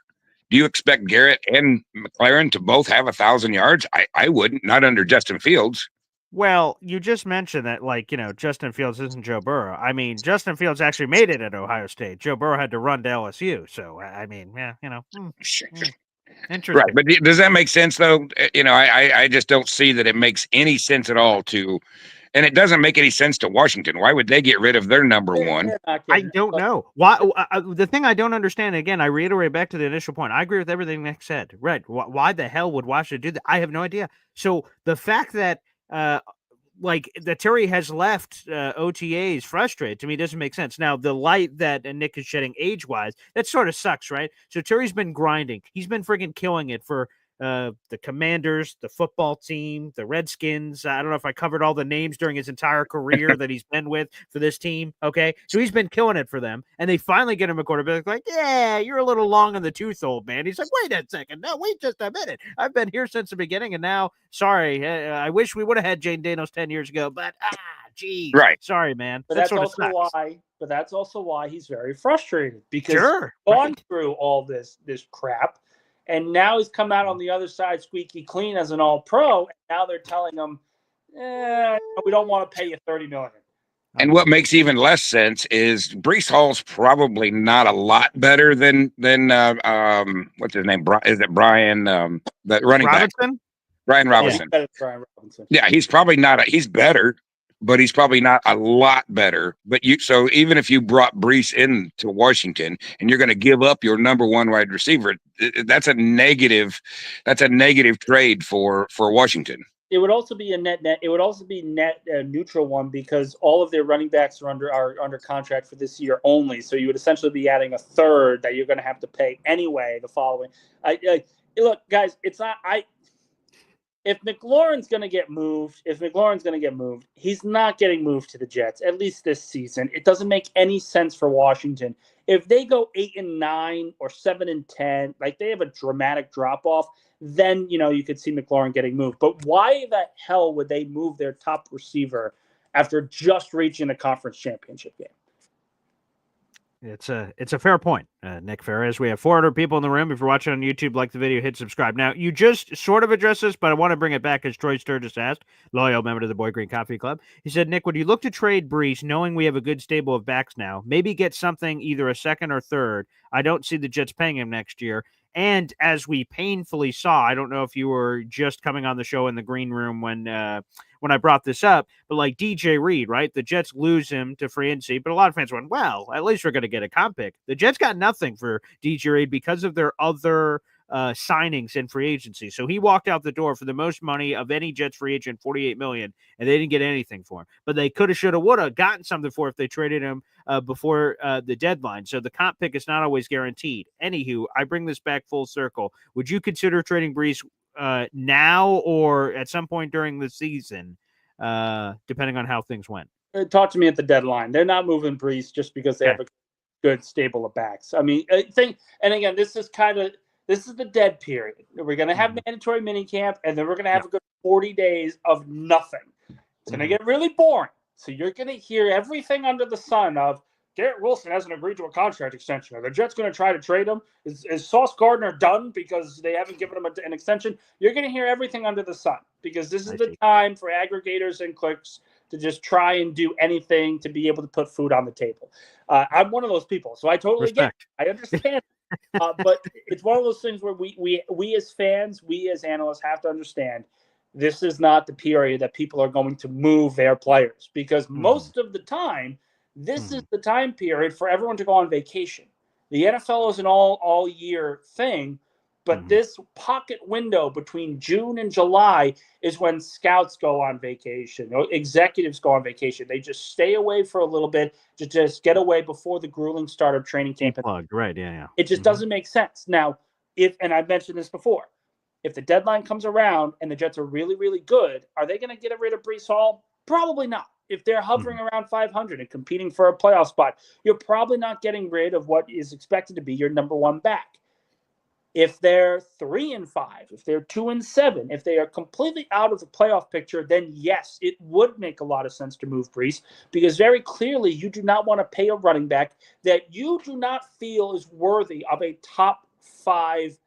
Do you expect Garrett and McLaren to both have 1,000 yards? I wouldn't, not under Justin Fields. Well, you just mentioned that, Justin Fields isn't Joe Burrow. I mean, Justin Fields actually made it at Ohio State. Joe Burrow had to run to LSU. So, I mean, yeah, interesting. Right, but does that make sense, though? I just don't see that it makes any sense at all and it doesn't make any sense to Washington. Why would they get rid of their number one? I don't know. Why? The thing I don't understand, again, I reiterate back to the initial point. I agree with everything Nick said. Right. Why the hell would Washington do that? I have no idea. So the fact that like that Terry has left OTAs frustrated. To me, it doesn't make sense. Now, the light that Nick is shedding age-wise, that sort of sucks, right? So Terry's been grinding. He's been freaking killing it for the Commanders, the football team, the Redskins. I don't know if I covered all the names during his entire career that he's been with for this team. Okay. So he's been killing it for them. And they finally get him a quarterback like, yeah, you're a little long in the tooth, old man. He's like, wait a second. No, wait just a minute. I've been here since the beginning. And now, sorry, I wish we would have had Jane Danos 10 years ago, but geez. Right. Sorry, man. But That that's sort of also sucks. why. But that's also why he's very frustrated because Sure. he's gone Right. through all this crap, and now he's come out on the other side squeaky clean as an All-Pro. And now they're telling him, we don't want to pay you $30 million. And what makes even less sense is Breece Hall's probably not a lot better than what's his name? Is it Brian? The running back, Robinson? Brian Oh, Robinson. he's better than Brian Robinson. Yeah, he's probably not. He's better, but he's probably not a lot better. But so even if you brought Breece into Washington and you're going to give up your number one wide receiver, that's a negative. That's a negative trade for Washington. It would also be a net. It would also be net neutral one because all of their running backs are under contract for this year only. So you would essentially be adding a third that you're going to have to pay anyway. The following, look, guys, it's not. If McLaurin's going to get moved, he's not getting moved to the Jets at least this season. It doesn't make any sense for Washington. If they go 8-9 or 7-10, like they have a dramatic drop off, then you could see McLaurin getting moved. But why the hell would they move their top receiver after just reaching the conference championship game? It's a fair point, Nick Ferris. We have 400 people in the room. If you're watching on YouTube, like the video, hit subscribe. Now, you just sort of addressed this, but I want to bring it back as Troy Sturgis asked, loyal member to the Boy Green Coffee Club. He said, Nick, would you look to trade Breece knowing we have a good stable of backs now? Maybe get something, either a second or third. I don't see the Jets paying him next year. And as we painfully saw, I don't know if you were just coming on the show in the green room when I brought this up, but like DJ Reed, right? The Jets lose him to free agency, but a lot of fans went, well, at least we're going to get a comp pick. The Jets got nothing for DJ Reed because of their other signings in free agency. So he walked out the door for the most money of any Jets free agent, $48 million, and they didn't get anything for him. But they could have, should have, would have gotten something for if they traded him before the deadline. So the comp pick is not always guaranteed. Anywho, I bring this back full circle. Would you consider trading Breece now or at some point during the season, depending on how things went? Talk to me at the deadline. They're not moving Breece just because they have a good stable of backs. I mean, and again, this is the dead period. We're going to have mandatory minicamp, and then we're going to have a good 40 days of nothing. It's going to get really boring. So you're going to hear everything under the sun of Garrett Wilson hasn't agreed to a contract extension. Are the Jets going to try to trade him? Is Sauce Gardner done because they haven't given him an extension? You're going to hear everything under the sun because this is the time for aggregators and clicks to just try and do anything to be able to put food on the table. I'm one of those people, so I totally get it. I understand. But it's one of those things where we as fans, we as analysts have to understand this is not the period that people are going to move their players because most of the time, this is the time period for everyone to go on vacation. The NFL is an all year thing, but this pocket window between June and July is when scouts go on vacation, executives go on vacation. They just stay away for a little bit to just get away before the grueling start of training camp. Right, yeah. It just doesn't make sense. Now, and I've mentioned this before, if the deadline comes around and the Jets are really, really good, are they going to get rid of Breece Hall? Probably not. If they're hovering around 500 and competing for a playoff spot, you're probably not getting rid of what is expected to be your number one back. If they're 3-5, if they're 2-7, if they are completely out of the playoff picture, then yes, it would make a lot of sense to move Breece because very clearly you do not want to pay a running back that you do not feel is worthy of a top 5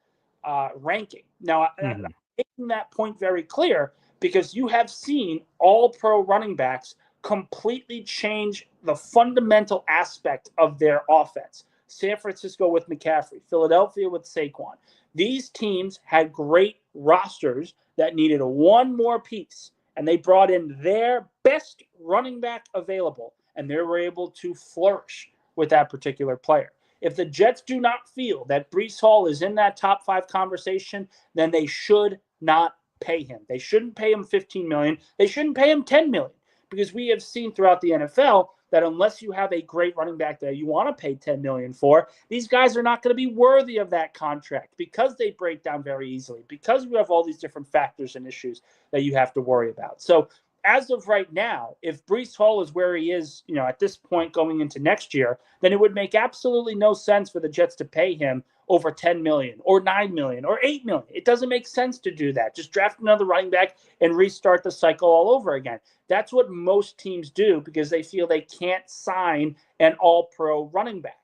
ranking. Now, I'm making that point very clear because you have seen all-pro running backs completely change the fundamental aspect of their offense. San Francisco with McCaffrey, Philadelphia with Saquon. These teams had great rosters that needed one more piece, and they brought in their best running back available, and they were able to flourish with that particular player. If the Jets do not feel that Breece Hall is in that top 5 conversation, then they should not pay him. They shouldn't pay him $15 million. They shouldn't pay him $10 million, because we have seen throughout the NFL that unless you have a great running back that you want to pay $10 million for, these guys are not going to be worthy of that contract, because they break down very easily, because we have all these different factors and issues that you have to worry about. So as of right now, if Breece Hall is where he is, at this point going into next year, then it would make absolutely no sense for the Jets to pay him over $10 million or $9 million or $8 million. It doesn't make sense to do that. Just draft another running back and restart the cycle all over again. That's what most teams do, because they feel they can't sign an all-pro running back.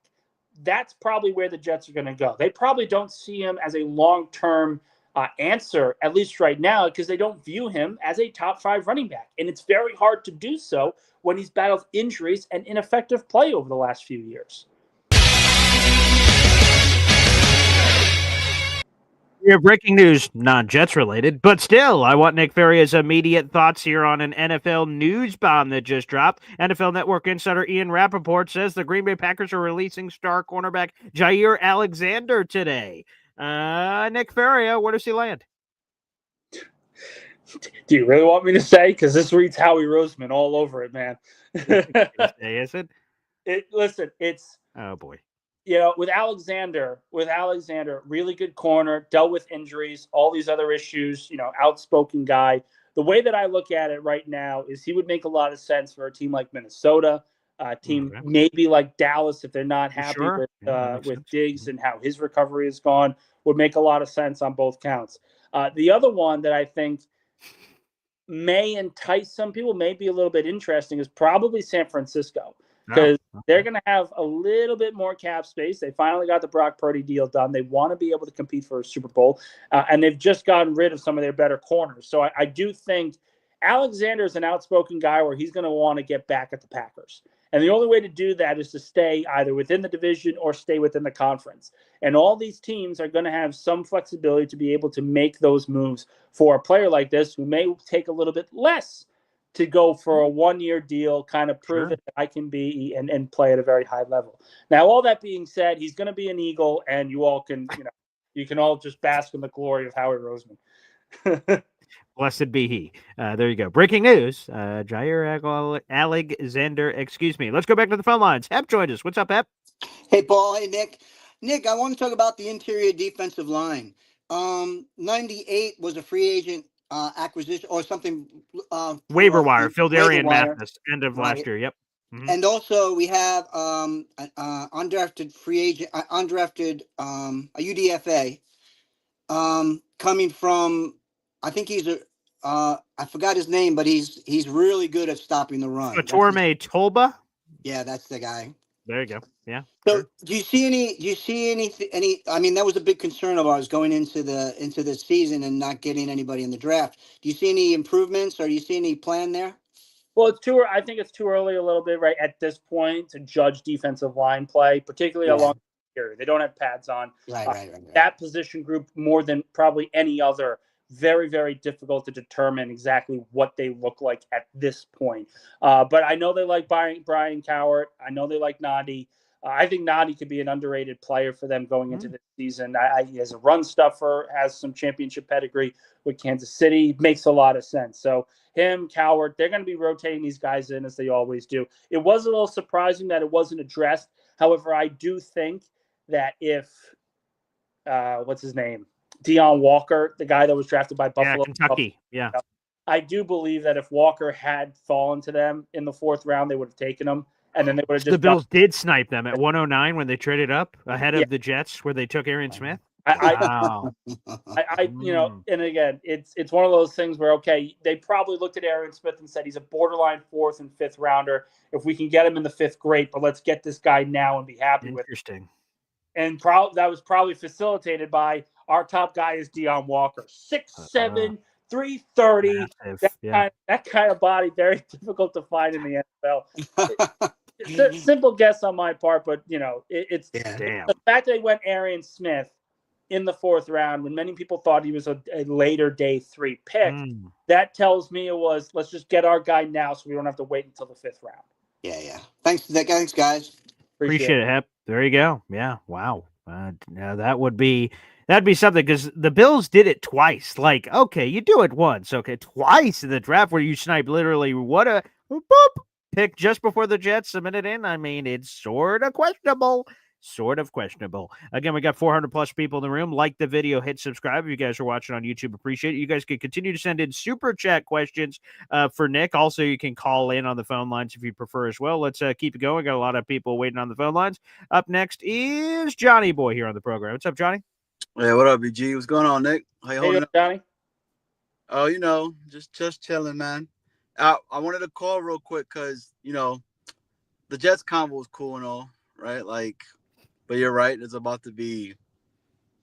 That's probably where the Jets are going to go. They probably don't see him as a long-term answer, at least right now, because they don't view him as a top 5 running back. And it's very hard to do so when he's battled injuries and ineffective play over the last few years. We have breaking news, non-Jets related, but still, I want Nick Faria's immediate thoughts here on an NFL news bomb that just dropped. NFL Network insider Ian Rappaport says the Green Bay Packers are releasing star cornerback Jair Alexander today. Nick Faria, where does he land? Do you really want me to say? Because this reads Howie Roseman all over it, man. Is it? Listen, it's... Oh, boy. With Alexander, really good corner, dealt with injuries, all these other issues, outspoken guy. The way that I look at it right now is he would make a lot of sense for a team like Minnesota, a team maybe like Dallas, if they're not happy with Diggs and how his recovery has gone, would make a lot of sense on both counts. The other one that I think may entice some people, may be a little bit interesting, is probably San Francisco. Because they're going to have a little bit more cap space. They finally got the Brock Purdy deal done. They want to be able to compete for a Super Bowl. And they've just gotten rid of some of their better corners. So I do think Alexander is an outspoken guy where he's going to want to get back at the Packers. And the only way to do that is to stay either within the division or stay within the conference. And all these teams are going to have some flexibility to be able to make those moves for a player like this, who may take a little bit less to go for a one-year deal, kind of prove that I can be and play at a very high level. Now, all that being said, he's going to be an Eagle, and you all can, you can all just bask in the glory of Howie Roseman. Blessed be he. There you go. Breaking news. Jair Alexander, excuse me. Let's go back to the phone lines. Hep joined us. What's up, Hep? Hey, Paul. Hey, Nick. Nick, I want to talk about the interior defensive line. 98 was a free agent acquisition or something. Waiver wire. Filled Arian Mathis. End of last year. Yep. Mm-hmm. And also we have undrafted free agent, a UDFA coming from, I think he's I forgot his name, but he's really good at stopping the run. Fatorme Tolba? Yeah, that's the guy. There you go. Yeah. So do you see any, I mean, that was a big concern of ours going into this season and not getting anybody in the draft. Do you see any improvements, or do you see any plan there? Well, I think it's too early a little bit right at this point to judge defensive line play, particularly along the period. They don't have pads on. Right. That position group, more than probably any other, very, very difficult to determine exactly what they look like at this point. But I know they like Brian Cowart. I know they like Nadi. I think Nadi could be an underrated player for them going into this season. He has a run stuffer, has some championship pedigree with Kansas City. Makes a lot of sense. So him, Cowart, they're going to be rotating these guys in as they always do. It was a little surprising that it wasn't addressed. However, I do think that if, what's his name? Deion Walker, the guy that was drafted by Buffalo. Kentucky. Yeah. I do believe that if Walker had fallen to them in the 4th round, they would have taken him. And then they would have just. The Bills did snipe them at 109 when they traded up ahead of the Jets, where they took Arian Smith. Wow. And again, it's one of those things where, okay, they probably looked at Arian Smith and said he's a borderline 4th and 5th rounder. If we can get him in the 5th, great, but let's get this guy now and be happy with it. Interesting. And that was probably facilitated by our top guy is Deion Walker, 6'7", 330. That kind of body, very difficult to find in the NFL. It's a simple guess on my part, but it's the fact that they went Arian Smith in the 4th round when many people thought he was a later day 3 pick. That tells me it was, let's just get our guy now so we don't have to wait until the 5th round. Yeah. Thanks, guys. Appreciate it, Hep. There you go. Yeah. Wow. Now that would be That'd be something because the Bills did it twice. Like, okay, you do it once, okay, twice in the draft where you snipe literally what a boop, pick just before the Jets submitted in. I mean, it's sort of questionable. Sort of questionable. Again, we got 400 plus people in the room. Like the video, hit subscribe. If you guys are watching on YouTube, appreciate it. You guys can continue to send in super chat questions for Nick. Also, you can call in on the phone lines if you prefer as well. Let's keep it going. Got a lot of people waiting on the phone lines. Up next is Johnny Boy here on the program. What's up, Johnny? Hey, what up, BG? What's going on, Nick? How you Hey, holding up? Johnny. Oh, just chilling, man. I wanted to call real quick because the Jets convo was cool and all, right? Like, but you're right, it's about to be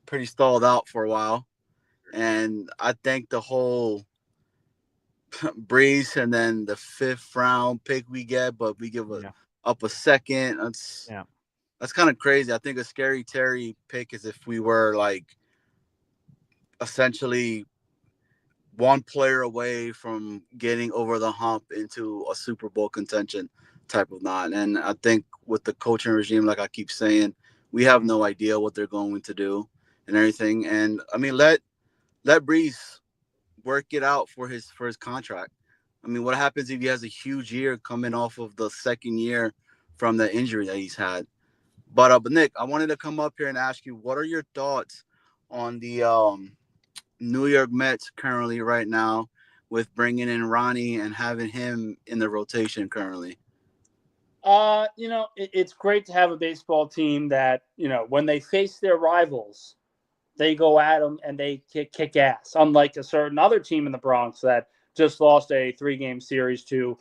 pretty stalled out for a while, and I think the whole Breece and then the 5th round pick we get, but we give up a second. That's kind of crazy. I think a scary Terry pick is if we were like essentially one player away from getting over the hump into a Super Bowl contention type of knot. And I think with the coaching regime, like I keep saying, we have no idea what they're going to do and everything. And I mean, let Breece work it out for his contract. I mean, what happens if he has a huge year coming off of the second year from the injury that he's had? But Nick, I wanted to come up here and ask you, what are your thoughts on the New York Mets currently right now with bringing in Ronnie and having him in the rotation currently? It's great to have a baseball team that, when they face their rivals, they go at them and they kick ass, unlike a certain other team in the Bronx that just lost a 3-game series to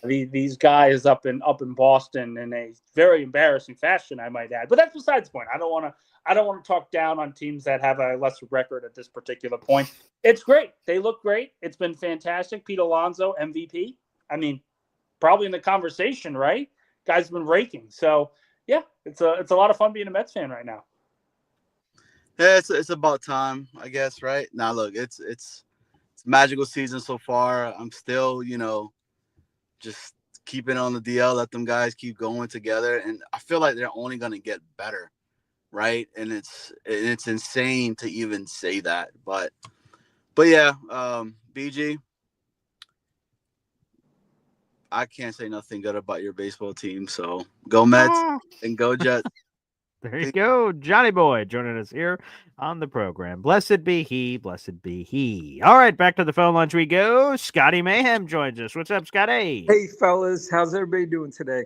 these guys up in Boston in a very embarrassing fashion, I might add. But that's besides the point. I don't want to talk down on teams that have a lesser record at this particular point. It's great. They look great. It's been fantastic. Pete Alonso, MVP. I mean, probably in the conversation, right? Guy's been raking. So yeah, it's a lot of fun being a Mets fan right now. Yeah, it's about time, I guess, right? Now look, it's magical season so far. I'm still, just keeping on the DL, let them guys keep going together. And I feel like they're only gonna get better, right? And it's insane to even say that. But yeah, BG, I can't say nothing good about your baseball team. So go Mets and go Jets. There you go. Johnny Boy joining us here on the program. Blessed be he. Blessed be he. All right, back to the phone lines we go. Scotty Mayhem joins us. What's up, Scotty? Hey, fellas. How's everybody doing today?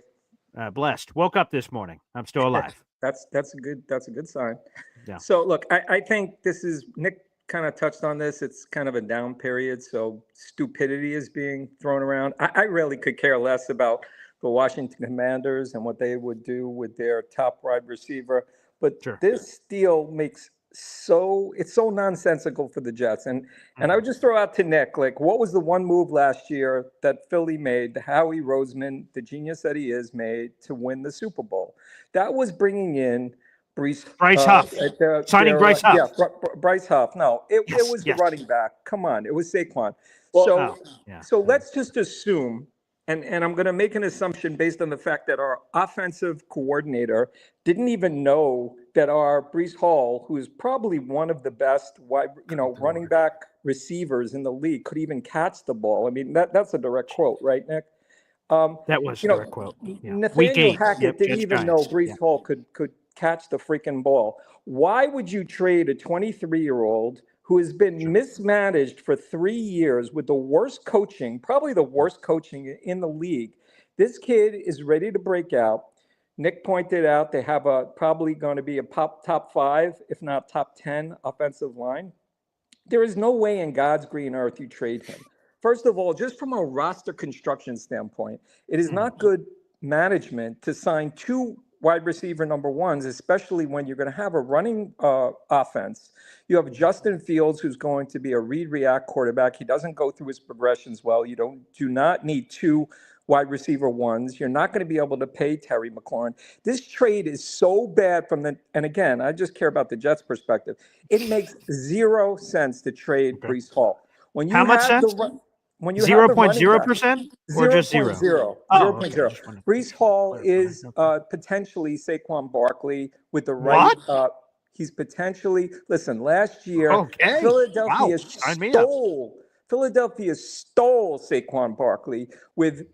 Blessed. Woke up this morning. I'm still alive. That's a good sign. Yeah. So look, I think this is Nick kind of touched on this. It's kind of a down period. So stupidity is being thrown around. I really could care less about the Washington Commanders and what they would do with their top wide receiver. But this deal makes it's so nonsensical for the Jets. And I would just throw out to Nick, like, what was the one move last year that Philly made, Howie Roseman, the genius that he is, made to win the Super Bowl? That was bringing in Bryce Huff. Signing Bryce Huff. Yeah, Bryce Huff. No, it was the running back. Come on, it was Saquon. So let's just assume, and I'm going to make an assumption based on the fact that our offensive coordinator didn't even know that our Breece Hall, who is probably one of the best running back receivers in the league, could even catch the ball. I mean, that's a direct quote, right, Nick? That was a direct quote. Yeah. Nathaniel Hackett didn't even know Breece Hall could catch the freaking ball. Why would you trade a 23-year-old who has been mismanaged for 3 years with the worst coaching, probably the worst coaching in the league? This kid is ready to break out. Nick pointed out they have probably going to be a top 5, if not top 10 offensive line. There is no way in God's green earth you trade him. First of all, just from a roster construction standpoint, it is not good management to sign 2 wide receiver number ones, especially when you're going to have a running offense. You have Justin Fields, who's going to be a read-react quarterback. He doesn't go through his progressions well. You do not need 2 wide receiver ones. You're not going to be able to pay Terry McLaurin. This trade is so bad and again, I just care about the Jets' perspective. It makes 0 sense to trade Breece Hall. When you How much sense? When you 0.0% or just 0? 0.0. Oh, 0.0. Okay. Breece Hall is potentially Saquon Barkley with the right. He's potentially, listen, last year, Okay. Philadelphia Wow. Sign me up. stole Saquon Barkley with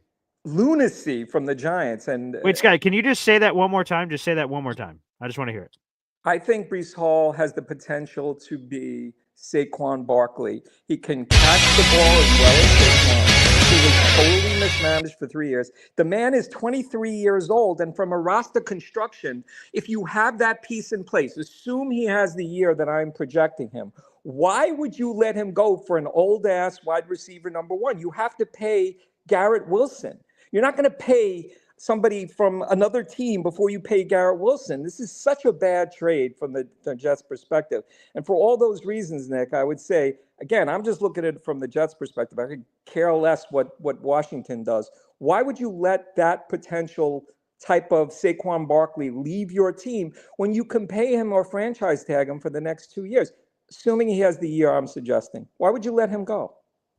lunacy from the Giants. And Wait, Scott, can you just say that one more time? Just say that one more time. I just want to hear it. I think Breece Hall has the potential to be Saquon Barkley. He can catch the ball as well as Saquon. He was totally mismanaged for 3 years. The man is 23 years old, and from a roster construction, if you have that piece in place, assume he has the year that I'm projecting him, why would you let him go for an old-ass wide receiver number one? You have to pay Garrett Wilson. You're not going to pay somebody from another team before you pay Garrett Wilson. This is such a bad trade from the Jets' perspective. And for all those reasons, Nick, I would say, again, I'm just looking at it from the Jets' perspective. I could care less what Washington does. Why would you let that potential type of Saquon Barkley leave your team when you can pay him or franchise tag him for the next 2 years, assuming he has the year I'm suggesting? Why would you let him go?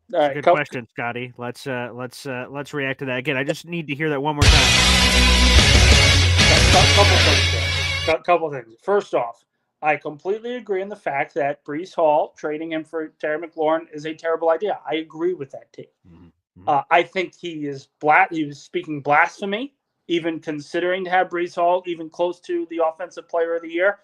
That's a good question, Scotty. Let's react to that again. I just need to hear that one more time. Couple things. First off, I completely agree in the fact that Breece Hall trading him for Terry McLaurin is a terrible idea. I agree with that take. I think he was speaking blasphemy, even considering to have Breece Hall even close to the offensive player of the year.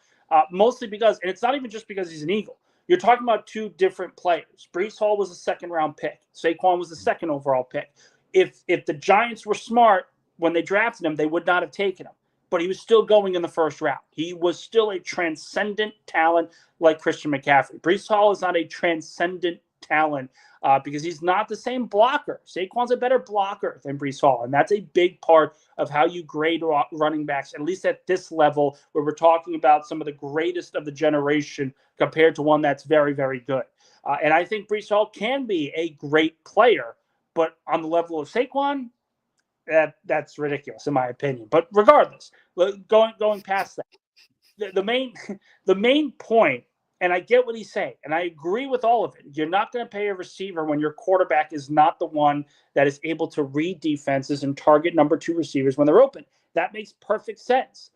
Mostly because, and it's not even just because he's an Eagle. You're talking about two different players. Breece Hall was a second-round pick. Saquon was the second overall pick. If the Giants were smart when they drafted him, they would not have taken him. But he was still going in the first round. He was still a transcendent talent like Christian McCaffrey. Breece Hall is not a transcendent talent because he's not the same blocker. Saquon's a better blocker than Breece Hall, and that's a big part of how you grade running backs, at least at this level where we're talking about some of the greatest of the generation compared to one that's very, very good. And I think Breece Hall can be a great player, but on the level of Saquon, that's ridiculous in my opinion. But regardless, going past that, the main point, and I get what he's saying, and I agree with all of it. You're not going to pay a receiver when your quarterback is not the one that is able to read defenses and target number two receivers when they're open. That makes perfect sense.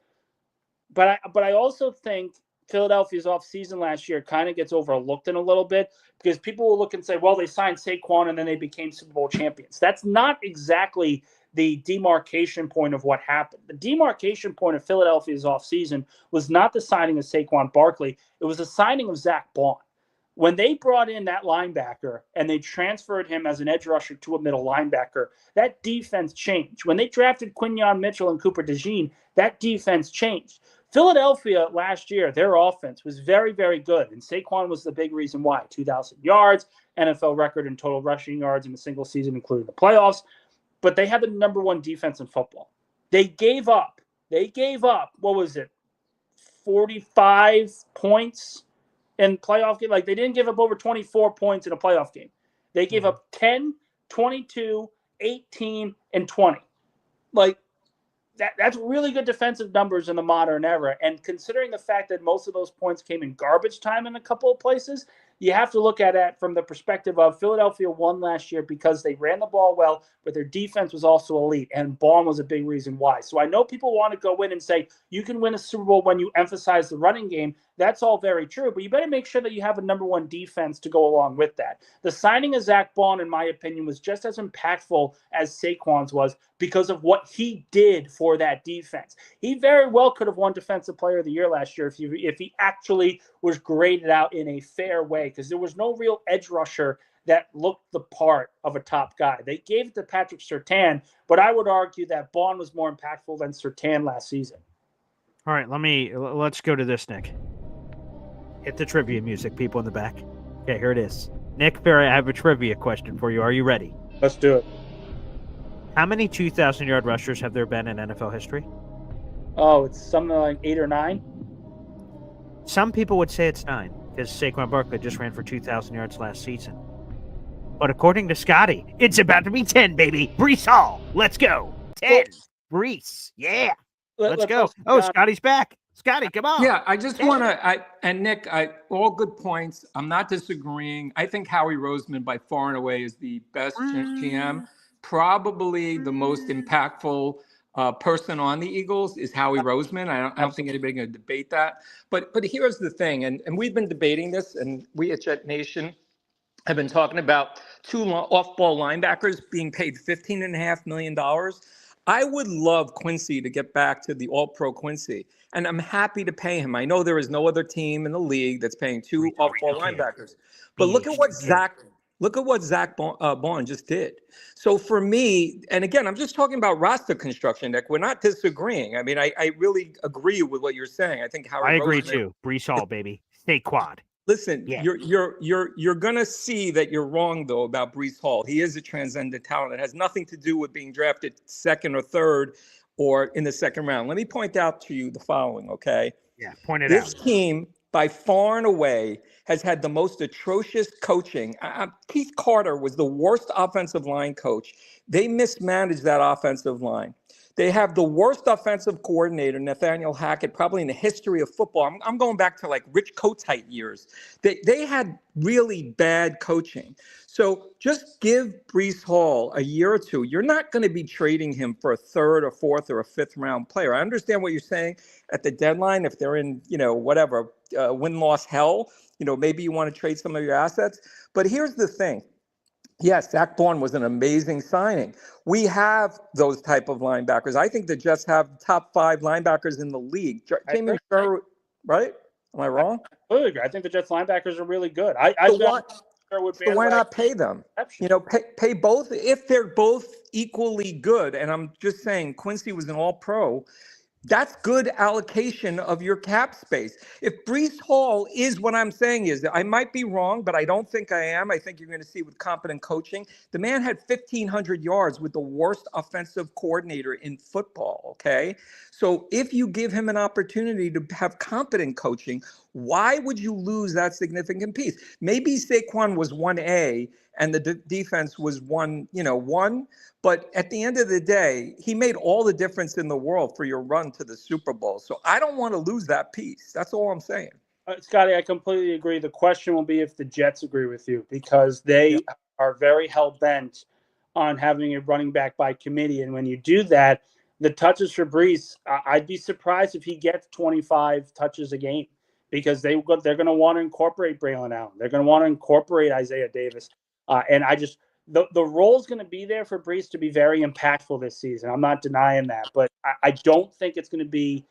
But I also think Philadelphia's offseason last year kind of gets overlooked in a little bit because people will look and say, well, they signed Saquon and then they became Super Bowl champions. That's not exactly the demarcation point of what happened. The demarcation point of Philadelphia's offseason was not the signing of Saquon Barkley. It was the signing of Zach Bond. When they brought in that linebacker and they transferred him as an edge rusher to a middle linebacker, that defense changed. When they drafted Quinyon Mitchell and Cooper DeJean, that defense changed. Philadelphia last year, their offense was very, very good, and Saquon was the big reason why. 2,000 yards, NFL record in total rushing yards in a single season, including the playoffs. But they had the number one defense in football. They gave up, what was it, 45 points in playoff game? Like, they didn't give up over 24 points in a playoff game. They gave up 10, 22, 18, and 20. Like, that's really good defensive numbers in the modern era. And considering the fact that most of those points came in garbage time in a couple of places, you have to look at it from the perspective of Philadelphia won last year because they ran the ball well, but their defense was also elite, and Bond was a big reason why. So I know people want to go in and say, you can win a Super Bowl when you emphasize the running game. That's all very true, but you better make sure that you have a number one defense to go along with that. The signing of Zach Bond, in my opinion, was just as impactful as Saquon's was because of what he did for that defense. He very well could have won Defensive Player of the Year last year if he actually was graded out in a fair way, because there was no real edge rusher that looked the part of a top guy. They gave it to Patrick Surtain, but I would argue that Bond was more impactful than Surtain last season. All right, let's go to this, Nick. Hit the trivia music, people in the back. Okay, here it is. Nick Faria, I have a trivia question for you. Are you ready? Let's do it. How many 2,000-yard rushers have there been in NFL history? Oh, it's something like 8 or 9? Some people would say it's 9 because Saquon Barkley just ran for 2,000 yards last season. But according to Scotty, it's about to be 10, baby. Breece Hall, let's go. 10. Breece, yeah. Let's go. Oh, Scotty's back. Scotty, come on. Yeah, I just want to, and Nick, all good points. I'm not disagreeing. I think Howie Roseman by far and away is the best GM, probably the most impactful person on the Eagles is Howie Roseman. I don't think anybody's going to debate that. But here's the thing, and we've been debating this, and we at Jet Nation have been talking about two off-ball linebackers being paid $15.5 million. I would love Quincy to get back to the All-Pro Quincy, and I'm happy to pay him. I know there is no other team in the league that's paying two off-ball linebackers. But look at what Zach Bond just did. So for me, and again, I'm just talking about roster construction, Nick. We're not disagreeing. I mean, I really agree with what you're saying. I think Howard. I agree too. Breece Hall, baby, stay quad. Listen, you're gonna see that you're wrong though about Breece Hall. He is a transcendent talent. It has nothing to do with being drafted second or third or in the second round. Let me point out to you the following, okay? Yeah, point it out. This team, by far and away, has had the most atrocious coaching. Keith Carter was the worst offensive line coach. They mismanaged that offensive line. They have the worst offensive coordinator, Nathaniel Hackett, probably in the history of football. I'm going back to like Rich Kotite years. They had really bad coaching. So just give Breece Hall a year or two. You're not going to be trading him for a third or fourth or a fifth round player. I understand what you're saying at the deadline. If they're in, whatever, win-loss hell, maybe you want to trade some of your assets. But here's the thing. Yes, Zach Bond was an amazing signing. We have those type of linebackers. I think the Jets have top 5 linebackers in the league. Jamie Sherwood, right? Am I wrong? I think the Jets linebackers are really good. So why not pay them? Pay both if they're both equally good. And I'm just saying, Quincy was an All-Pro. That's good allocation of your cap space. If Breece Hall is what I'm saying is, I might be wrong, but I don't think I am. I think you're going to see with competent coaching. The man had 1,500 yards with the worst offensive coordinator in football, okay? So if you give him an opportunity to have competent coaching, why would you lose that significant piece? Maybe Saquon was 1A and the defense was 1, but at the end of the day, he made all the difference in the world for your run to the Super Bowl. So I don't want to lose that piece. That's all I'm saying. Scotty, I completely agree. The question will be if the Jets agree with you, because they are very hell-bent on having a running back by committee. And when you do that, the touches for Breece, I'd be surprised if he gets 25 touches a game, because they're going to want to incorporate Braylon Allen. They're going to want to incorporate Isaiah Davis. And the role is going to be there for Breece to be very impactful this season. I'm not denying that, but I don't think it's going to be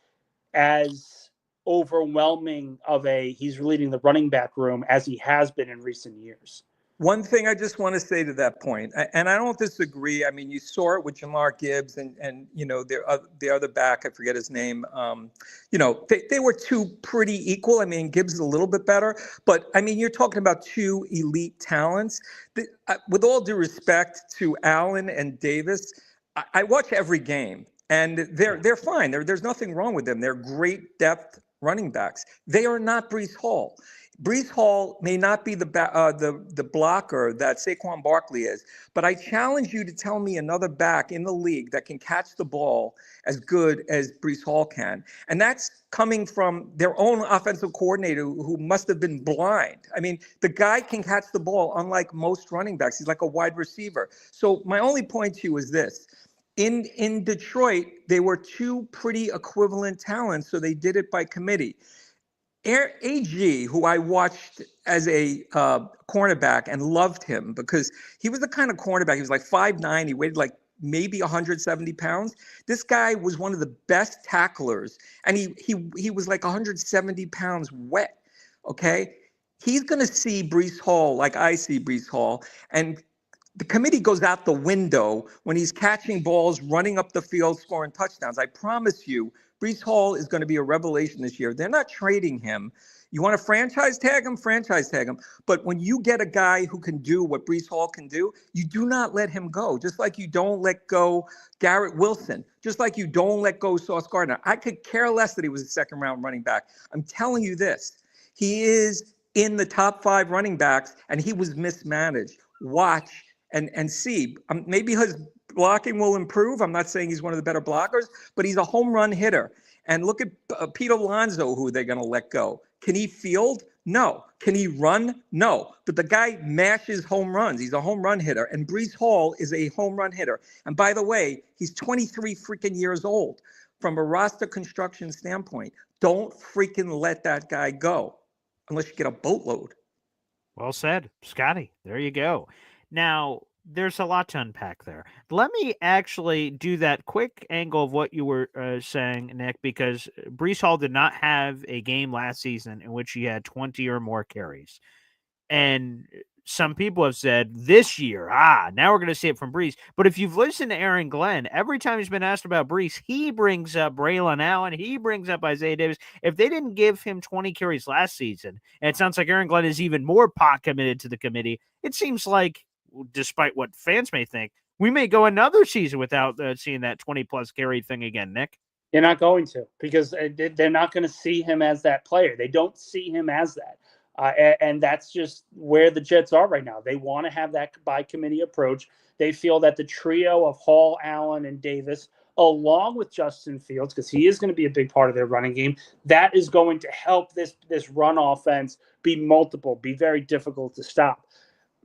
as overwhelming of he's leading the running back room as he has been in recent years. One thing I just want to say to that point, and I don't disagree. I mean, you saw it with Jamar Gibbs and the other back, I forget his name. They were two pretty equal. I mean, Gibbs is a little bit better, but I mean, you're talking about two elite talents. With all due respect to Allen and Davis, I watch every game, and they're fine. There's nothing wrong with them. They're great depth running backs. They are not Breece Hall. Breece Hall may not be the blocker that Saquon Barkley is, but I challenge you to tell me another back in the league that can catch the ball as good as Breece Hall can. And that's coming from their own offensive coordinator who must have been blind. I mean, the guy can catch the ball unlike most running backs. He's like a wide receiver. So my only point to you is this. In Detroit, they were two pretty equivalent talents, so they did it by committee. AG, who I watched as a cornerback and loved him because he was the kind of cornerback, he was like 5'9", he weighed like maybe 170 pounds. This guy was one of the best tacklers, and he was like 170 pounds wet, okay? He's going to see Breece Hall like I see Breece Hall, and the committee goes out the window when he's catching balls, running up the field, scoring touchdowns. I promise you, Breece Hall is going to be a revelation this year. They're not trading him. You want to franchise tag him? Franchise tag him. But when you get a guy who can do what Breece Hall can do, you do not let him go. Just like you don't let go Garrett Wilson. Just like you don't let go Sauce Gardner. I could care less that he was a second-round running back. I'm telling you this. He is in the top 5 running backs, and he was mismanaged. Watch and see. Maybe his blocking will improve. I'm not saying he's one of the better blockers, but he's a home run hitter. And look at Pete Alonso, who they're going to let go. Can he field? No. Can he run? No. But the guy mashes home runs. He's a home run hitter. And Breece Hall is a home run hitter. And by the way, he's 23 freaking years old. From a roster construction standpoint, don't freaking let that guy go unless you get a boatload. Well said, Scotty. There you go. Now, there's a lot to unpack there. Let me actually do that quick angle of what you were saying, Nick, because Breece Hall did not have a game last season in which he had 20 or more carries. And some people have said this year, now we're going to see it from Breece. But if you've listened to Aaron Glenn, every time he's been asked about Breece, he brings up Braylon Allen. He brings up Isaiah Davis. If they didn't give him 20 carries last season, and it sounds like Aaron Glenn is even more pot committed to the committee, it seems like, despite what fans may think, we may go another season without seeing that 20-plus carry thing again, Nick. They're not going to, because they're not going to see him as that player. They don't see him as that. And that's just where the Jets are right now. They want to have that by committee approach. They feel that the trio of Hall, Allen, and Davis, along with Justin Fields, because he is going to be a big part of their running game, that is going to help this run offense be multiple, be very difficult to stop.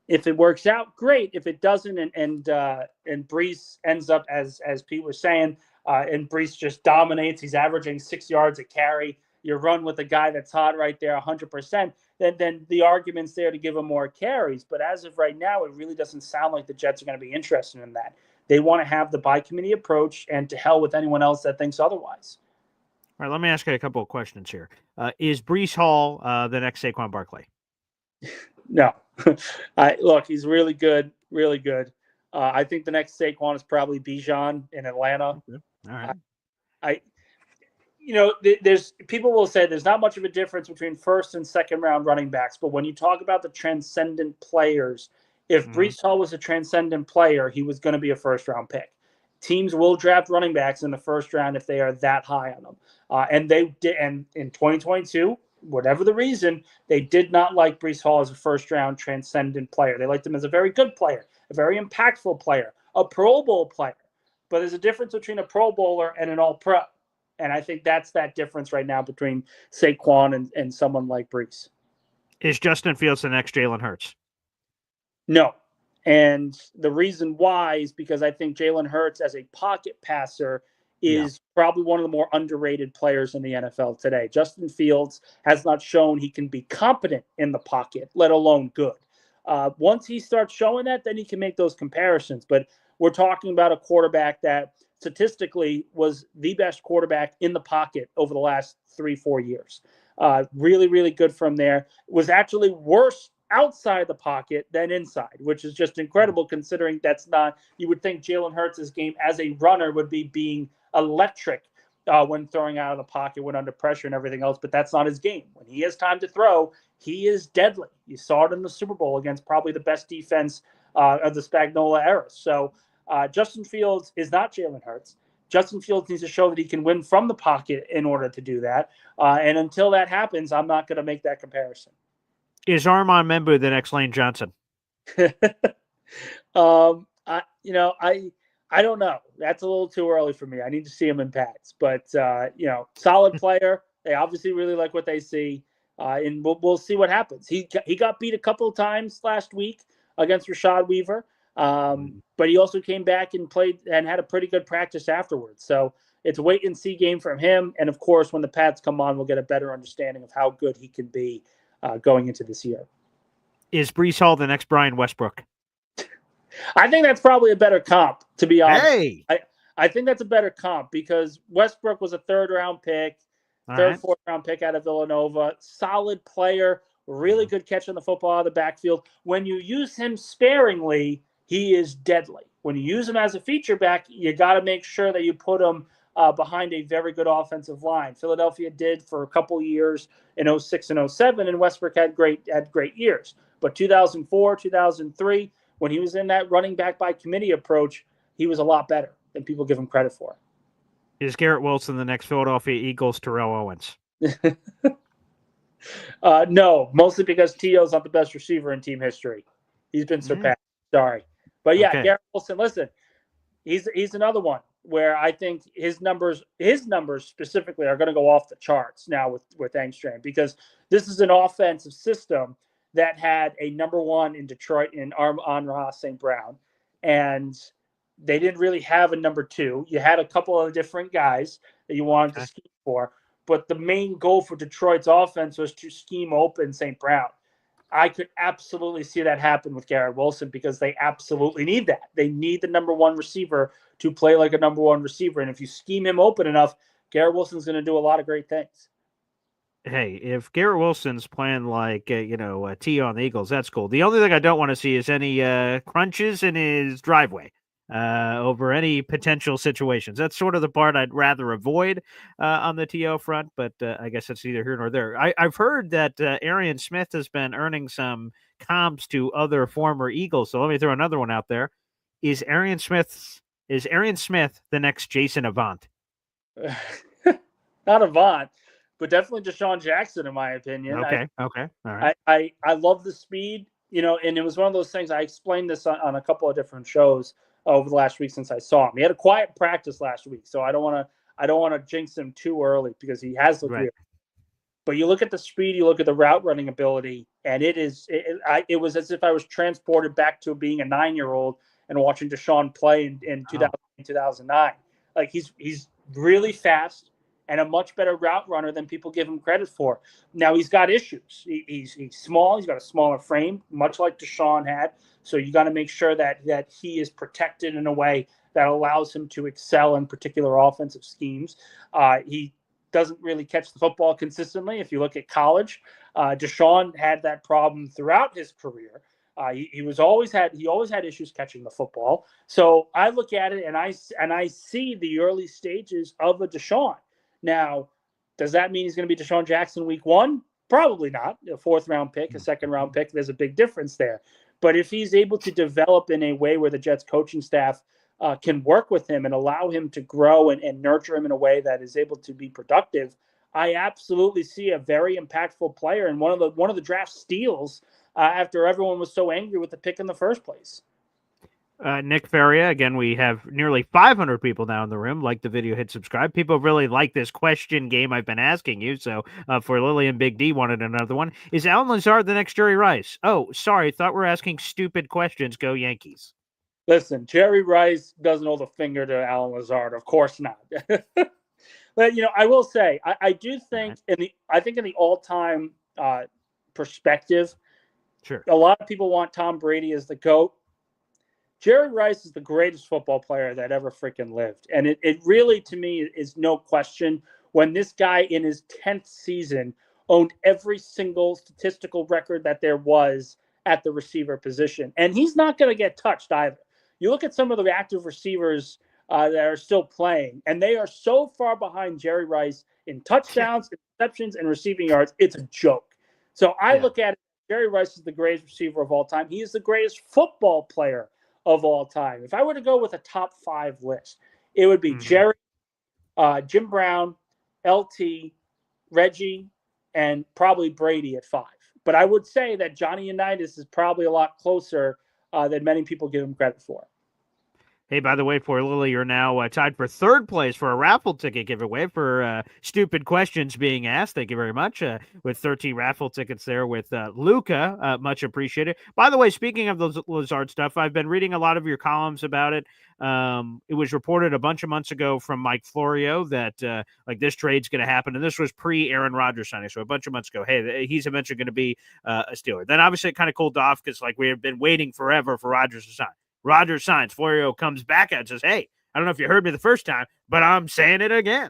If it works out, great. If it doesn't, and Breece ends up as Pete was saying, and Breece just dominates, he's averaging 6 yards a carry. You run with a guy that's hot right there, 100%. Then the argument's there to give him more carries. But as of right now, it really doesn't sound like the Jets are going to be interested in that. They want to have the by committee approach, and to hell with anyone else that thinks otherwise. All right, let me ask you a couple of questions here. Is Breece Hall the next Saquon Barkley? No. Look, he's really good, really good. I think the next Saquon is probably Bijan in Atlanta. Okay. All right. There's people will say there's not much of a difference between first and second round running backs, but when you talk about the transcendent players, if Breece Hall was a transcendent player, he was going to be a first round pick. Teams will draft running backs in the first round if they are that high on them. And they did, and in 2022, whatever the reason, they did not like Breece Hall as a first round transcendent player. They liked him as a very good player, a very impactful player, a Pro Bowl player. But there's a difference between a Pro Bowler and an All Pro. And I think that's that difference right now between Saquon and someone like Breece. Is Justin Fields the next Jalen Hurts? No. And the reason why is because I think Jalen Hurts as a pocket passer is probably one of the more underrated players in the NFL today. Justin Fields has not shown he can be competent in the pocket, let alone good. Once he starts showing that, then he can make those comparisons. But we're talking about a quarterback that statistically was the best quarterback in the pocket over the last 3-4 years. Really, really good from there. Was actually worse outside the pocket than inside, which is just incredible considering that's not, you would think Jalen Hurts' game as a runner would be being electric when throwing out of the pocket, when under pressure and everything else, but that's not his game. When he has time to throw, he is deadly. You saw it in the Super Bowl against probably the best defense of the Spagnuolo era. So Justin Fields is not Jalen Hurts. Justin Fields needs to show that he can win from the pocket in order to do that. And until that happens, I'm not going to make that comparison. Is Armand Membu the next Lane Johnson? I don't know. That's a little too early for me. I need to see him in pads. But, solid player. They obviously really like what they see. And we'll see what happens. He got beat a couple of times last week against Rashad Weaver. But he also came back and played and had a pretty good practice afterwards. So it's a wait and see game from him. And of course, when the pads come on, we'll get a better understanding of how good he can be going into this year. Is Breece Hall the next Brian Westbrook? I think that's probably a better comp, to be honest. Hey! I think that's a better comp because Westbrook was a third-round pick, fourth-round pick out of Villanova. Solid player, really good catch on the football out of the backfield. When you use him sparingly, he is deadly. When you use him as a feature back, you got to make sure that you put him behind a very good offensive line. Philadelphia did for a couple years in 06 and 07, and Westbrook had great years. But 2004, 2003, when he was in that running back by committee approach, he was a lot better than people give him credit for. Is Garrett Wilson the next Philadelphia Eagles Terrell Owens? No, mostly because T.O.'s not the best receiver in team history. He's been surpassed. Sorry. But yeah, okay. Garrett Wilson, listen, he's another one. where I think his numbers specifically are going to go off the charts now with Engstrom, because this is an offensive system that had a number one in Detroit in Amon-Ra St. Brown, and they didn't really have a number two. You had a couple of different guys that you wanted to scheme for, but the main goal for Detroit's offense was to scheme open St. Brown. I could absolutely see that happen with Garrett Wilson, because they absolutely need that. They need the number one receiver to play like a number one receiver. And if you scheme him open enough, Garrett Wilson's going to do a lot of great things. Hey, if Garrett Wilson's playing like, T on the Eagles, that's cool. The only thing I don't want to see is any crunches in his driveway over any potential situations. That's sort of the part I'd rather avoid on the TO front, but I guess that's neither here nor there. I've heard that Arian Smith has been earning some comps to other former Eagles, so let me throw another one out there. Is Arian Smith the next Jason Avant? Not Avant, but definitely Deshaun Jackson, in my opinion. Okay. All right. I love the speed, and it was one of those things. I explained this on a couple of different shows over the last week since I saw him. He had a quiet practice last week, so I don't want to jinx him too early, because he has looked weird. But you look at the speed, you look at the route running ability, and it was as if I was transported back to being a 9-year-old and watching Deshaun play in 2009. Like, he's really fast and a much better route runner than people give him credit for. Now, he's got issues. He's small. He's got a smaller frame, much like Deshaun had. So you got to make sure that he is protected in a way that allows him to excel in particular offensive schemes. He doesn't really catch the football consistently. If you look at college, Deshaun had that problem throughout his career. He always had issues catching the football. So I look at it and I see the early stages of a Deshaun. Now, does that mean he's going to be Deshaun Jackson week one? Probably not. A 4th round pick, a 2nd round pick, there's a big difference there. But if he's able to develop in a way where the Jets coaching staff can work with him and allow him to grow and nurture him in a way that is able to be productive, I absolutely see a very impactful player and one of the draft steals after everyone was so angry with the pick in the first place. Nick Faria, again, we have nearly 500 people now in the room. Like the video, hit subscribe. People really like this question game I've been asking you. So for Lily and Big D wanted another one. Is Alan Lazard the next Jerry Rice? Oh, sorry. Thought we're asking stupid questions. Go Yankees. Listen, Jerry Rice doesn't hold a finger to Alan Lazard. Of course not. But, I will say, I do think in the all-time perspective, sure, a lot of people want Tom Brady as the GOAT. Jerry Rice is the greatest football player that ever freaking lived. And it really, to me, is no question when this guy in his 10th season owned every single statistical record that there was at the receiver position. And he's not going to get touched either. You look at some of the active receivers that are still playing, and they are so far behind Jerry Rice in touchdowns, interceptions, and receiving yards. It's a joke. So I look at it, Jerry Rice is the greatest receiver of all time. He is the greatest football player of all time. If I were to go with a top 5 list, it would be Jerry, Jim Brown, LT, Reggie, and probably Brady at 5. But I would say that Johnny Unitas is probably a lot closer than many people give him credit for. Hey, by the way, for Lily, you're now tied for 3rd place for a raffle ticket giveaway for stupid questions being asked. Thank you very much. With 13 raffle tickets there with Luca. Much appreciated. By the way, speaking of those Lazard stuff, I've been reading a lot of your columns about it. It was reported a bunch of months ago from Mike Florio that this trade's going to happen. And this was pre-Aaron Rodgers signing. So a bunch of months ago, hey, he's eventually going to be a Steeler. Then obviously it kind of cooled off because we have been waiting forever for Rodgers to sign. Rodgers signs. Florio comes back and says, hey, I don't know if you heard me the first time, but I'm saying it again.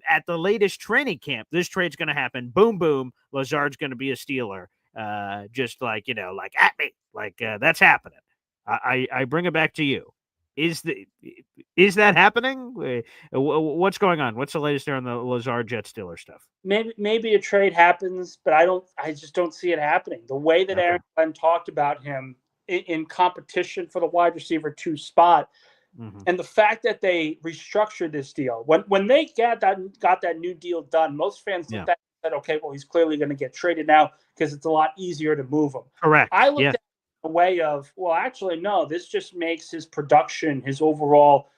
At the latest training camp, this trade's going to happen. Boom, boom. Lazard's going to be a Steeler. Just at me. That's happening. I bring it back to you. Is that happening? What's going on? What's the latest there on the Lazard Jet Steeler stuff? Maybe a trade happens, but I just don't see it happening. The way that Aaron Glenn talked about him in competition for the wide receiver 2 spot. And the fact that they restructured this deal, when they got that new deal done, most fans looked at it and said, okay, well, he's clearly going to get traded now because it's a lot easier to move him. Correct. I looked at it in a way of, well, actually, no, this just makes his production, his overall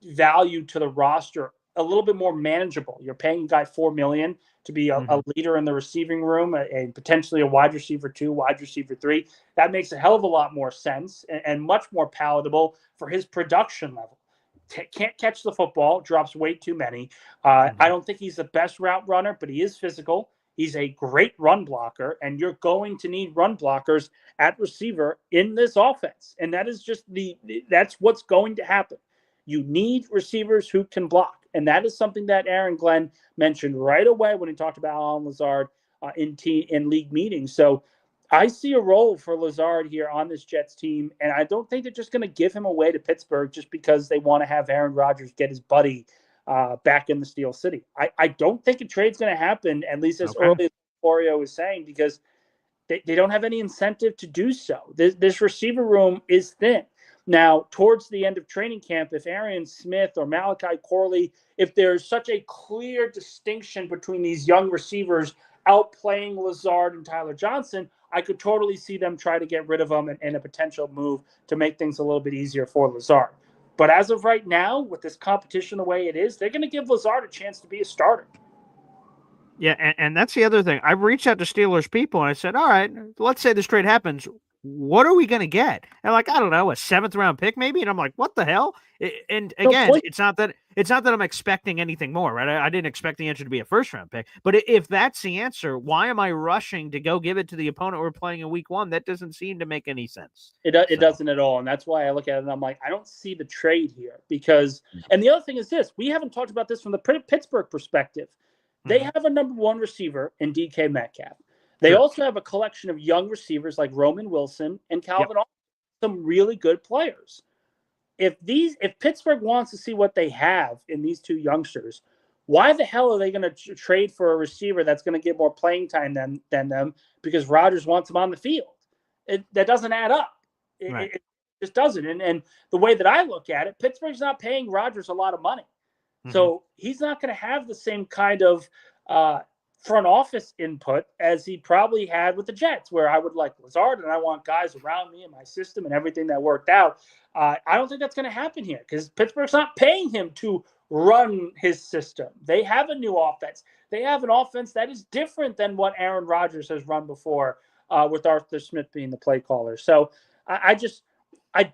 value to the roster a little bit more manageable. You're paying a guy $4 million to be a leader in the receiving room and potentially a wide receiver 2, wide receiver 3. That makes a hell of a lot more sense and much more palatable for his production level. Can't catch the football, drops way too many. I don't think he's the best route runner, but he is physical. He's a great run blocker, and you're going to need run blockers at receiver in this offense. And that is just that's what's going to happen. You need receivers who can block. And that is something that Aaron Glenn mentioned right away when he talked about Allen Lazard in league meetings. So I see a role for Lazard here on this Jets team, and I don't think they're just going to give him away to Pittsburgh just because they want to have Aaron Rodgers get his buddy back in the Steel City. I don't think a trade's going to happen, at least as early as Faria was saying, because they don't have any incentive to do so. This receiver room is thin. Now, towards the end of training camp, if Arian Smith or Malachi Corley, if there's such a clear distinction between these young receivers outplaying Lazard and Tyler Johnson, I could totally see them try to get rid of them and a potential move to make things a little bit easier for Lazard. But as of right now, with this competition the way it is, they're going to give Lazard a chance to be a starter. Yeah, and that's the other thing. I reached out to Steelers people and I said, all right, let's say this trade happens. What are we going to get? And like, I don't know, a 7th-round pick maybe? And I'm like, what the hell? And again, it's not that I'm expecting anything more, right? I didn't expect the answer to be a 1st-round pick. But if that's the answer, why am I rushing to go give it to the opponent we're playing in week 1? That doesn't seem to make any sense. It doesn't at all. And that's why I look at it and I'm like, I don't see the trade here because – and the other thing is this. We haven't talked about this from the Pittsburgh perspective. They have a number 1 receiver in DK Metcalf. They also have a collection of young receivers like Roman Wilson and Calvin Austin, some really good players. If Pittsburgh wants to see what they have in these 2 youngsters, why the hell are they going to trade for a receiver that's going to get more playing time than them because Rodgers wants him on the field? That doesn't add up. It just doesn't. And the way that I look at it, Pittsburgh's not paying Rodgers a lot of money. So he's not going to have the same kind of front office input as he probably had with the Jets, where I would like Lazard and I want guys around me and my system and everything that worked out. I don't think that's going to happen here because Pittsburgh's not paying him to run his system. They have a new offense. They have an offense that is different than what Aaron Rodgers has run before with Arthur Smith being the play caller. So I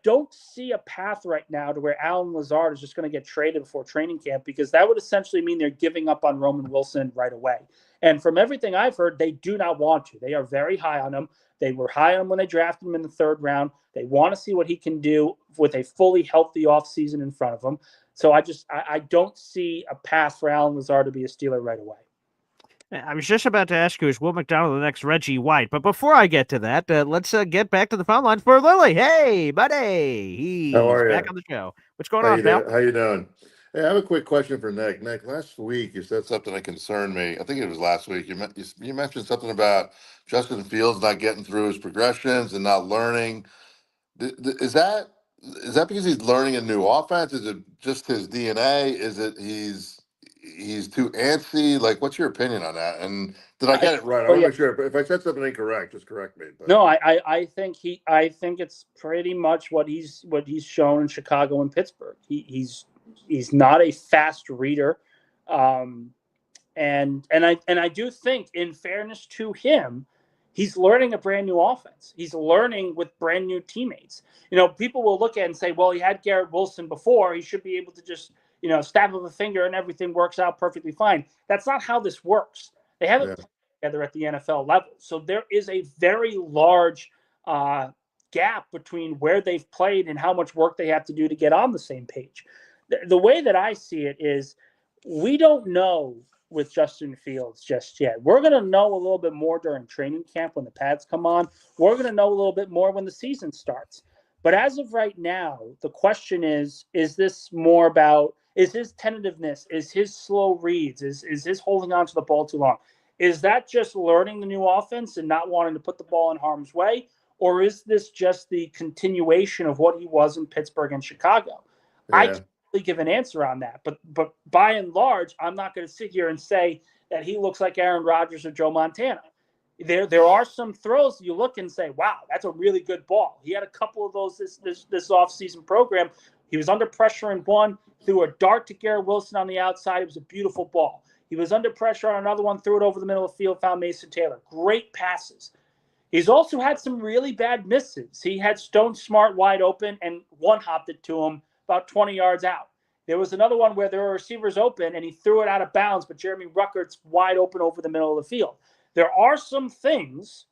don't see a path right now to where Allen Lazard is just going to get traded before training camp because that would essentially mean they're giving up on Roman Wilson right away. And from everything I've heard, they do not want to. They are very high on him. They were high on him when they drafted him in the 3rd round. They want to see what he can do with a fully healthy offseason in front of him. So I don't see a path for Allen Lazard to be a Steeler right away. I was just about to ask you, is Will McDonald the next Reggie White? But before I get to that, let's get back to the phone line for Lily. Hey, buddy. He's back on the show. What's going on, pal? How you doing? Hey, I have a quick question for Nick. Nick, last week you said something that concerned me. I think it was last week. You mentioned something about Justin Fields not getting through his progressions and not learning. Is that because he's learning a new offense? Is it just his DNA? Is it he's too antsy? Like, what's your opinion on that? And did I get it right? I want to make sure. If I said something incorrect, just correct me. But. No, I think it's pretty much what he's shown in Chicago and Pittsburgh. He's not a fast reader, and I do think, in fairness to him, he's learning a brand new offense. He's learning with brand new teammates. People will look at it and say, well, he had Garrett Wilson before. He should be able to just stab of a finger and everything works out perfectly fine. That's not how this works. They haven't played together at the NFL level. So there is a very large gap between where they've played and how much work they have to do to get on the same page. The way that I see it is we don't know with Justin Fields just yet. We're going to know a little bit more during training camp when the pads come on. We're going to know a little bit more when the season starts. But as of right now, the question is this more about, is his tentativeness, is his slow reads, is his holding on to the ball too long? Is that just learning the new offense and not wanting to put the ball in harm's way? Or is this just the continuation of what he was in Pittsburgh and Chicago? Yeah. I can't really give an answer on that. But by and large, I'm not going to sit here and say that he looks like Aaron Rodgers or Joe Montana. There are some throws you look and say, wow, that's a really good ball. He had a couple of those this offseason program. He was under pressure in one, threw a dart to Garrett Wilson on the outside. It was a beautiful ball. He was under pressure on another one, threw it over the middle of the field, found Mason Taylor. Great passes. He's also had some really bad misses. He had Stone Smart wide open and one-hopped it to him about 20 yards out. There was another one where there were receivers open and he threw it out of bounds, but Jeremy Ruckert's wide open over the middle of the field. There are some things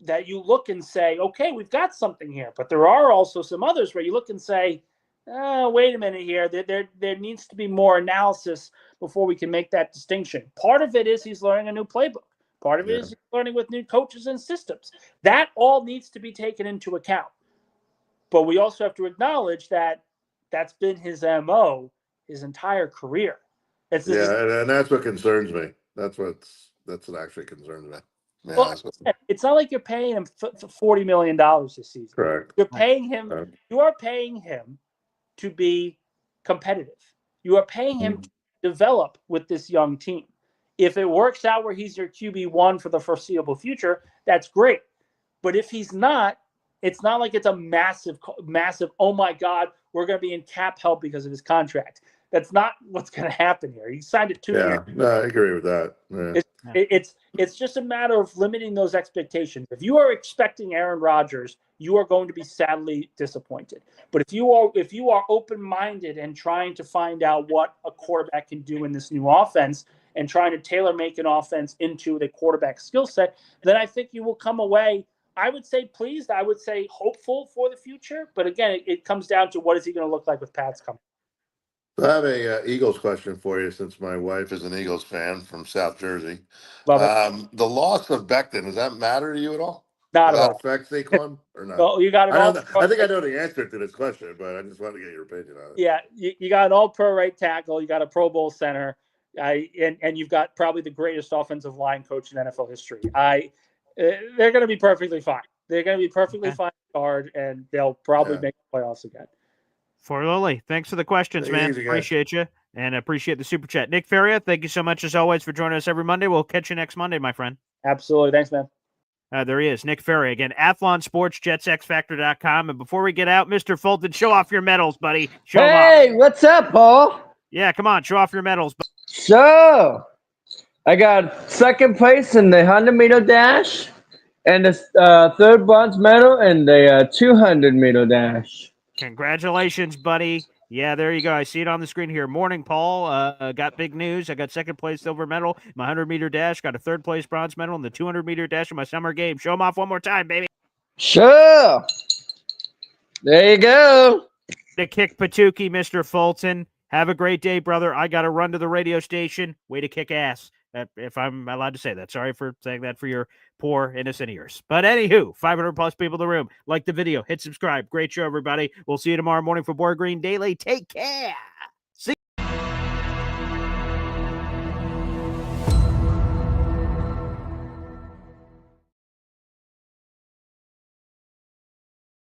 that you look and say, okay, we've got something here. But there are also some others where you look and say, wait a minute here. There needs to be more analysis before we can make that distinction. Part of it is he's learning a new playbook. Part of it is learning with new coaches and systems. That all needs to be taken into account. But we also have to acknowledge that that's been his MO his entire career. And that's what concerns me. That's what actually concerns me. Yeah, well, it's not like you're paying him $40 million this season. Correct. You're paying him. You are paying him to be competitive. You are paying him to develop with this young team. If it works out where he's your QB1 for the foreseeable future, that's great. But if he's not, it's not like it's a massive, oh my God, we're going to be in cap help because of his contract. That's not what's going to happen here. He signed it 2 years. Yeah, no, I agree with that. Yeah. It's just a matter of limiting those expectations. If you are expecting Aaron Rodgers, you are going to be sadly disappointed. But if you are open-minded and trying to find out what a quarterback can do in this new offense and trying to tailor-make an offense into the quarterback skill set, then I think you will come away, I would say pleased, I would say hopeful for the future. But again, it comes down to what is he going to look like with Pats coming. So I have a Eagles question for you, since my wife is an Eagles fan from South Jersey. Love it. The loss of Becton, does that matter to you at all? Not Does at that all. affect Saquon or not? Well, you got I think I know the answer to this question, but I just wanted to get your opinion on it. Yeah, you got an all-pro right tackle. You got a Pro Bowl center. And you've got probably the greatest offensive line coach in NFL history. They're going to be perfectly fine. They're going to be perfectly fine guard, and they'll probably make the playoffs again. For Lily, thanks for the questions, man. Appreciate you, and appreciate the super chat. Nick Faria, thank you so much as always for joining us every Monday. We'll catch you next Monday, my friend. Absolutely. Thanks, man. There he is, Nick Faria. Again, Athlon Sports, JetsXFactor.com. And before we get out, Mr. Fulton, show off your medals, buddy. Show them off. Hey, what's up, Paul? Yeah, come on, show off your medals. So, I got second place in the 100-meter dash and the third bronze medal in the 200-meter dash. Congratulations, buddy. Yeah, there you go. I see it on the screen here. Morning, Paul. Got big news. I got second place silver medal in my 100-meter dash. Got a third place bronze medal in the 200-meter dash in my summer game. Show them off one more time, baby. Sure. There you go. The kick Patuki, Mr. Fulton. Have a great day, brother. I got to run to the radio station. Way to kick ass, if I'm allowed to say that. Sorry for saying that for your poor, innocent ears. But anywho, 500-plus people in the room. Like the video. Hit subscribe. Great show, everybody. We'll see you tomorrow morning for Board Green Daily. Take care.